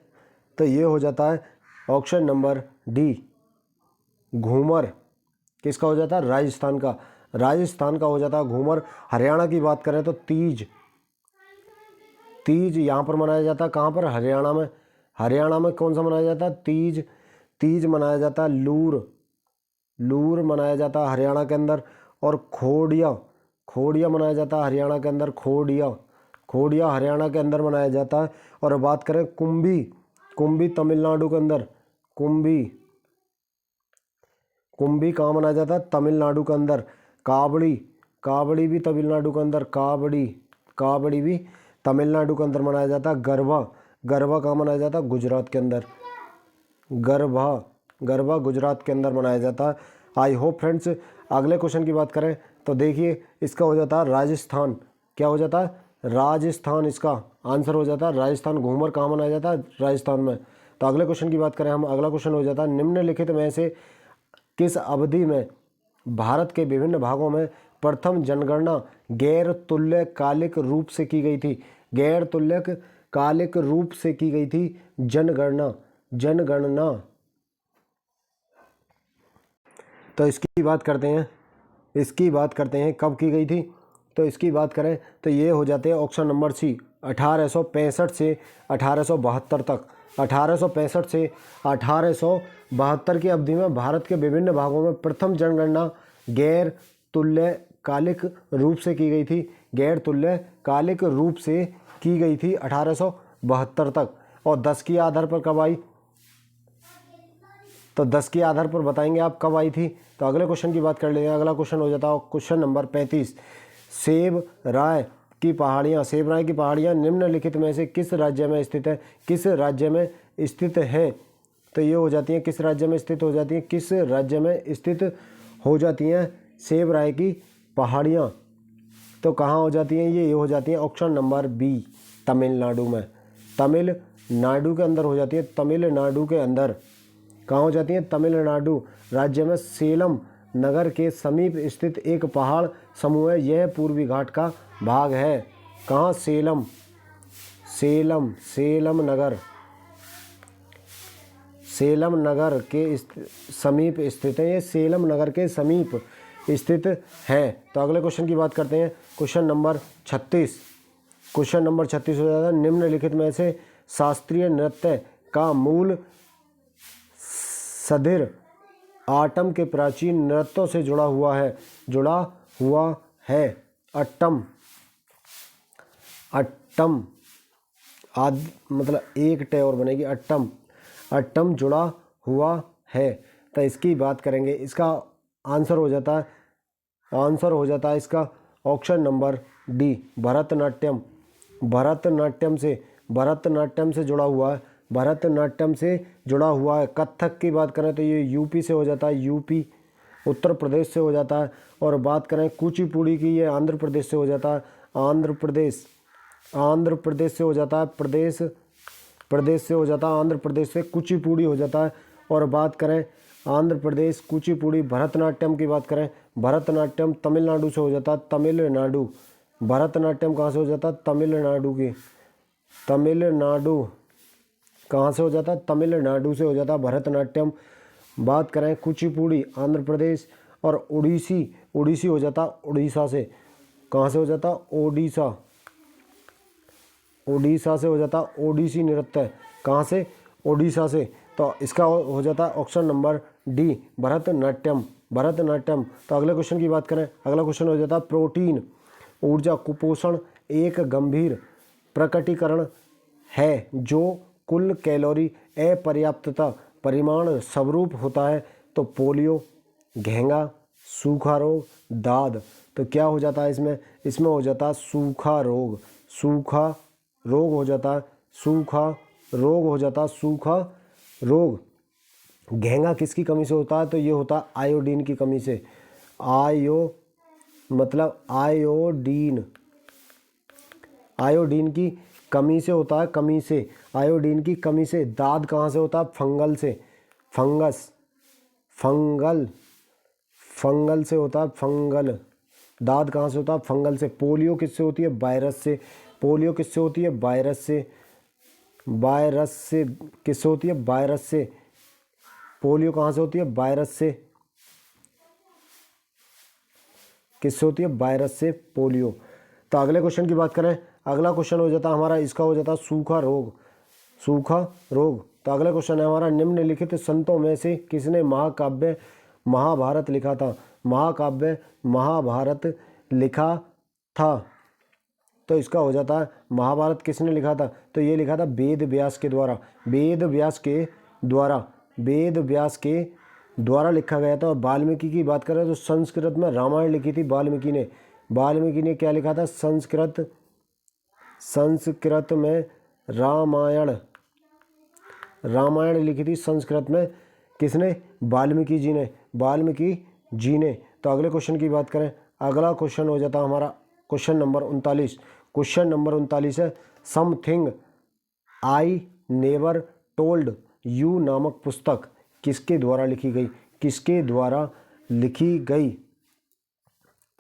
तो ये हो जाता है ऑप्शन नंबर डी, घूमर। किसका हो जाता है? राजस्थान का हो जाता है घूमर। हरियाणा की बात करें तो तीज यहाँ पर मनाया जाता है। कहाँ पर? हरियाणा में कौन सा मनाया जाता है? तीज मनाया जाता है। लूर मनाया जाता है हरियाणा के अंदर। और खोड़िया मनाया जाता है हरियाणा के अंदर। खोड़िया हरियाणा के अंदर मनाया जाता है। और बात करें कुंभी तमिलनाडु के अंदर। कुंभी कहाँ मनाया जाता है? तमिलनाडु के अंदर। कावड़ी भी तमिलनाडु के अंदर। कावड़ी भी तमिलनाडु के अंदर मनाया जाता है। गरबा कहाँ मनाया जाता है? गुजरात के अंदर। गरबा गुजरात के अंदर मनाया जाता है। आई होप फ्रेंड्स अगले क्वेश्चन की बात करें तो देखिए इसका हो जाता है राजस्थान। क्या हो जाता है? राजस्थान। इसका आंसर हो जाता है राजस्थान। घूमर कहाँ मनाया जाता है? राजस्थान में। तो अगले क्वेश्चन की बात करें हम। अगला क्वेश्चन हो जाता है निम्नलिखित में से किस अवधि में भारत के विभिन्न भागों में प्रथम जनगणना गैर तुल्यकालिक रूप से की गई थी? गैर तुल्यकालिक रूप से की गई थी जनगणना। तो इसकी बात करते हैं कब की गई थी? तो इसकी बात करें तो ये हो जाते हैं ऑप्शन नंबर सी 1865 से 1872 तक। 1865 से 1872 की अवधि में भारत के विभिन्न भागों में प्रथम जनगणना गैर तुल्यकालिक रूप से की गई थी। गैर तुल्यकालिक रूप से की गई थी 1872 तक। और 10 के आधार पर कब आई, तो 10 के आधार पर बताएंगे आप कब आई थी। तो अगले क्वेश्चन की बात कर लेते हैं। अगला क्वेश्चन हो जाता है क्वेश्चन नंबर 35। सेब राय की पहाड़ियाँ निम्नलिखित में से किस राज्य में स्थित है? किस राज्य में स्थित है? तो ये हो जाती हैं किस राज्य में स्थित हो जाती हैं? किस राज्य में स्थित हो जाती हैं सेब राय की पहाड़ियाँ? तो कहाँ हो जाती हैं? ये हो जाती हैं ऑप्शन नंबर बी तमिलनाडु में। तमिलनाडु के अंदर हो जाती है। तमिलनाडु के अंदर कहाँ हो जाती हैं? तमिलनाडु राज्य में सेलम नगर के समीप स्थित एक पहाड़ समूह है। यह पूर्वी घाट का भाग है। कहाँ? सेलम नगर के समीप स्थित है। ये सेलम नगर के समीप स्थित है। तो अगले क्वेश्चन की बात करते हैं। क्वेश्चन नंबर 36 हो जाता है निम्नलिखित में से शास्त्रीय नृत्य का मूल सधिर आटम के प्राचीन नृत्यों से जुड़ा हुआ है। अट्टम आदि मतलब एक टे और बनेगी अट्टम जुड़ा हुआ है। तो इसकी बात करेंगे। इसका आंसर हो जाता है इसका ऑप्शन नंबर डी भरतनाट्यम से जुड़ा हुआ है। कथक की बात करें तो ये यूपी से हो जाता है। यूपी उत्तर प्रदेश से हो जाता है। और बात करें कुचिपुड़ी की, ये आंध्र प्रदेश से हो जाता है। आंध्र प्रदेश से हो जाता है। आंध्र प्रदेश से कुचिपुड़ी हो जाता है। और बात करें आंध्र प्रदेश कुचिपुड़ी। भरतनाट्यम की बात करें, भरतनाट्यम तमिलनाडु से हो जाता है। भरतनाट्यम कहाँ से हो जाता है? तमिलनाडु कहाँ से हो जाता है? तमिलनाडु से हो जाता है भरतनाट्यम। बात करें कुचिपुड़ी आंध्र प्रदेश। और ओडिसी हो जाता उड़ीसा से। कहाँ से हो जाता? ओडिशा से हो जाता ओडिसी नृत्य। कहाँ से? ओडिशा से। तो इसका हो जाता है ऑप्शन नंबर डी भरतनाट्यम। तो अगले क्वेश्चन की बात करें। अगला क्वेश्चन हो जाता है प्रोटीन ऊर्जा कुपोषण एक गंभीर प्रकटीकरण है जो कुल कैलोरी अपर्याप्तता परिमाण स्वरूप होता है। तो पोलियो, घेंगा, सूखा रोग, दाद। तो क्या हो जाता है इसमें? इसमें हो जाता है सूखा रोग हो जाता। घेंगा किसकी कमी से होता है? तो ये होता है आयोडीन की कमी से। आयोडीन की कमी से होता है। आयोडीन की कमी से। दाद कहाँ से होता है? फंगल से। फंगल से होता है। दाद कहाँ से होता है? फंगल से। पोलियो किससे होती है? वायरस से। किससे होती है? वायरस से। पोलियो कहाँ से होती है? वायरस से। किससे होती है? वायरस से पोलियो। तो अगले क्वेश्चन की बात करें। अगला क्वेश्चन हो जाता हमारा, इसका हो जाता सूखा रोग। तो अगला क्वेश्चन है हमारा निम्नलिखित संतों में से किसने महाकाव्य महाभारत लिखा था? तो इसका हो जाता है महाभारत किसने लिखा था? तो ये लिखा था वेद व्यास के द्वारा लिखा गया था। और वाल्मीकि की बात करें तो संस्कृत में रामायण लिखी थी वाल्मीकि ने क्या लिखा था? संस्कृत में रामायण लिखी थी। संस्कृत में किसने? वाल्मीकि जी ने। तो अगले क्वेश्चन की बात करें। अगला क्वेश्चन हो जाता हमारा क्वेश्चन नंबर 39 है something I never told you नामक पुस्तक किसके द्वारा लिखी गई?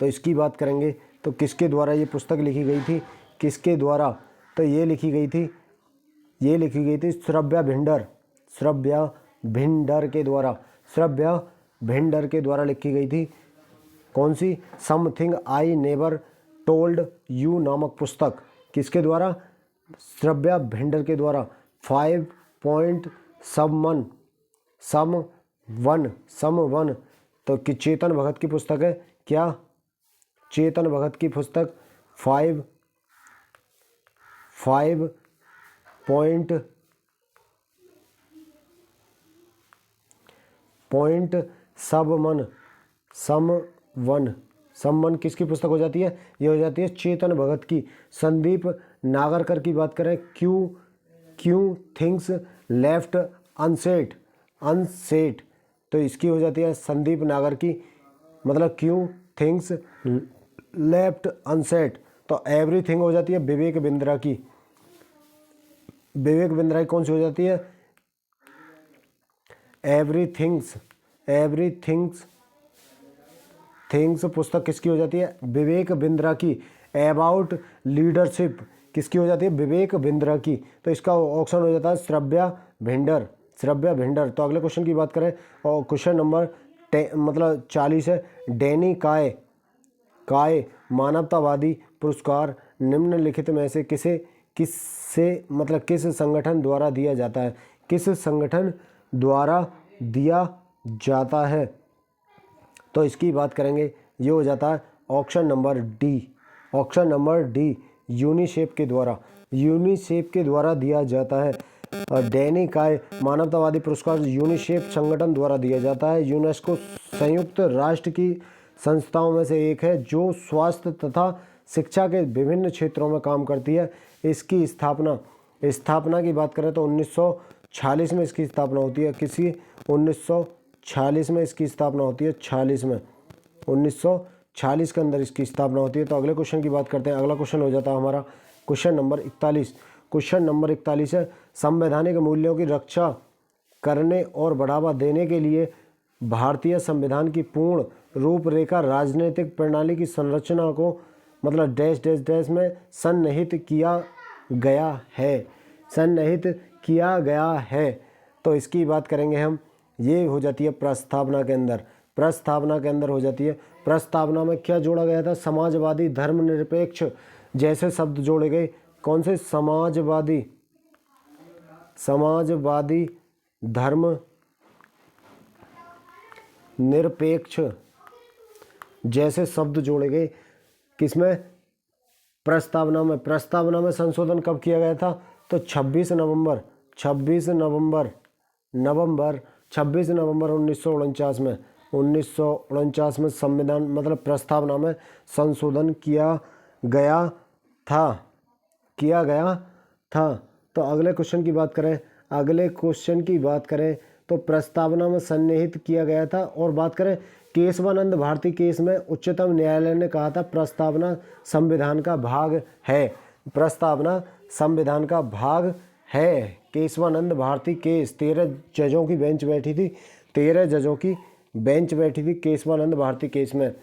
तो इसकी बात करेंगे तो किसके द्वारा ये पुस्तक लिखी गई थी? किसके द्वारा? तो ये लिखी गई थी श्रव्या भिंडर के द्वारा लिखी गई थी। कौन सी? Something I never told you नामक पुस्तक किसके द्वारा? श्रव्या भिंडर के द्वारा। 5 पॉइंट सम वन तो कि चेतन भगत की पुस्तक है क्या? चेतन भगत की पुस्तक 5 पॉइंट समवन किसकी पुस्तक हो जाती है? ये हो जाती है चेतन भगत की। संदीप नागरकर की बात करें, क्यों थिंग्स लेफ्ट अनसेट तो इसकी हो जाती है संदीप नागर की, मतलब क्यों थिंग्स लेफ्ट अनसेट। तो एवरीथिंग हो जाती है विवेक बिंद्रा की। विवेक बिंद्रा की कौन सी हो जाती है? एवरीथिंग्स पुस्तक किसकी हो जाती है? विवेक बिंद्रा की। अबाउट लीडरशिप किसकी हो जाती है? विवेक बिंद्रा की। तो इसका ऑप्शन हो जाता है श्रव्या भिंडर। तो अगले क्वेश्चन की बात करें और क्वेश्चन नंबर 40 है। डैनी काय मानवतावादी पुरस्कार निम्नलिखित में से किस संगठन द्वारा दिया जाता है? किस संगठन द्वारा दिया जाता है? तो इसकी बात करेंगे, ये हो जाता है ऑप्शन नंबर डी यूनिसेफ के द्वारा दिया जाता है। डैनी काय मानवतावादी पुरस्कार यूनिसेफ संगठन द्वारा दिया जाता है। यूनेस्को संयुक्त राष्ट्र की संस्थाओं में से एक है जो स्वास्थ्य तथा शिक्षा के विभिन्न क्षेत्रों में काम करती है। इसकी स्थापना की बात करें तो 1946 में इसकी स्थापना होती है। 1946 में इसकी स्थापना होती है। 1946 के अंदर इसकी स्थापना होती है। तो अगले क्वेश्चन की बात करते हैं। अगला क्वेश्चन हो जाता है हमारा क्वेश्चन नंबर 41 है। संवैधानिक मूल्यों की रक्षा करने और बढ़ावा देने के लिए भारतीय संविधान की पूर्ण रूपरेखा राजनीतिक प्रणाली की संरचना को मतलब डैश डैश डैश में सन्निहित किया गया है। तो इसकी बात करेंगे हम, ये हो जाती है प्रस्तावना के अंदर हो जाती है। प्रस्तावना में क्या जोड़ा गया था? समाजवादी, धर्मनिरपेक्ष जैसे शब्द जोड़े गए। कौन से? समाजवादी धर्म निरपेक्ष जैसे शब्द जोड़े गए। किसमें? प्रस्तावना में संशोधन कब किया गया था? तो 26 नवंबर 1949 में संविधान मतलब प्रस्तावना में संशोधन किया गया था। तो अगले क्वेश्चन की बात करें तो प्रस्तावना में सन्निहित किया गया था। और बात करें केशवानंद भारती केस में उच्चतम न्यायालय ने कहा था प्रस्तावना संविधान का भाग है। केशवानंद भारती केस 13 जजों की बेंच बैठी थी केशवानंद भारती केस में।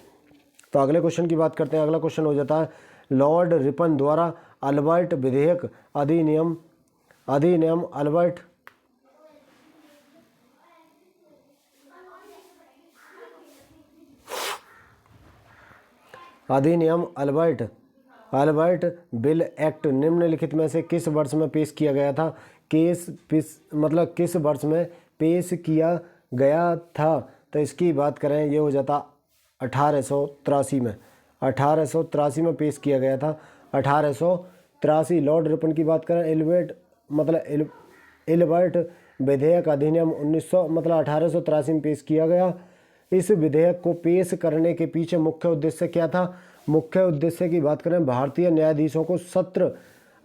तो अगले क्वेश्चन की बात करते हैं। अगला क्वेश्चन हो जाता है लॉर्ड रिपन द्वारा अल्बर्ट विधेयक अधिनियम अल्बर्ट बिल एक्ट निम्नलिखित में से किस वर्ष में पेश किया गया था? किस वर्ष में पेश किया गया था? तो इसकी बात करें, ये हो जाता 1883 में पेश किया गया था। 1883 लॉर्ड रिपन की बात करें, एल्बर्ट विधेयक अधिनियम 1883 में पेश किया गया। इस विधेयक को पेश करने के पीछे मुख्य उद्देश्य क्या था? मुख्य उद्देश्य की बात करें, भारतीय न्यायाधीशों को सत्र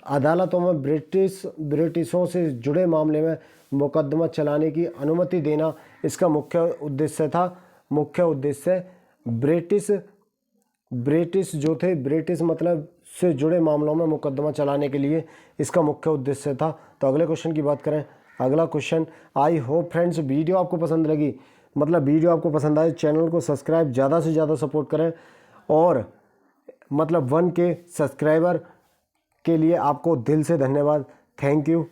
अदालतों में ब्रिटिशों से जुड़े मामले में मुकदमा चलाने की अनुमति देना इसका मुख्य उद्देश्य था। मुख्य उद्देश्य ब्रिटिश मतलब से जुड़े मामलों में मुकदमा चलाने के लिए इसका मुख्य उद्देश्य था। तो अगले क्वेश्चन की बात करें। अगला question, I hope friends video आपको पसंद लगी, वीडियो आपको पसंद आए, चैनल को सब्सक्राइब ज़्यादा से ज़्यादा सपोर्ट करें। और 1K सब्सक्राइबर के लिए आपको दिल से धन्यवाद। Thank you.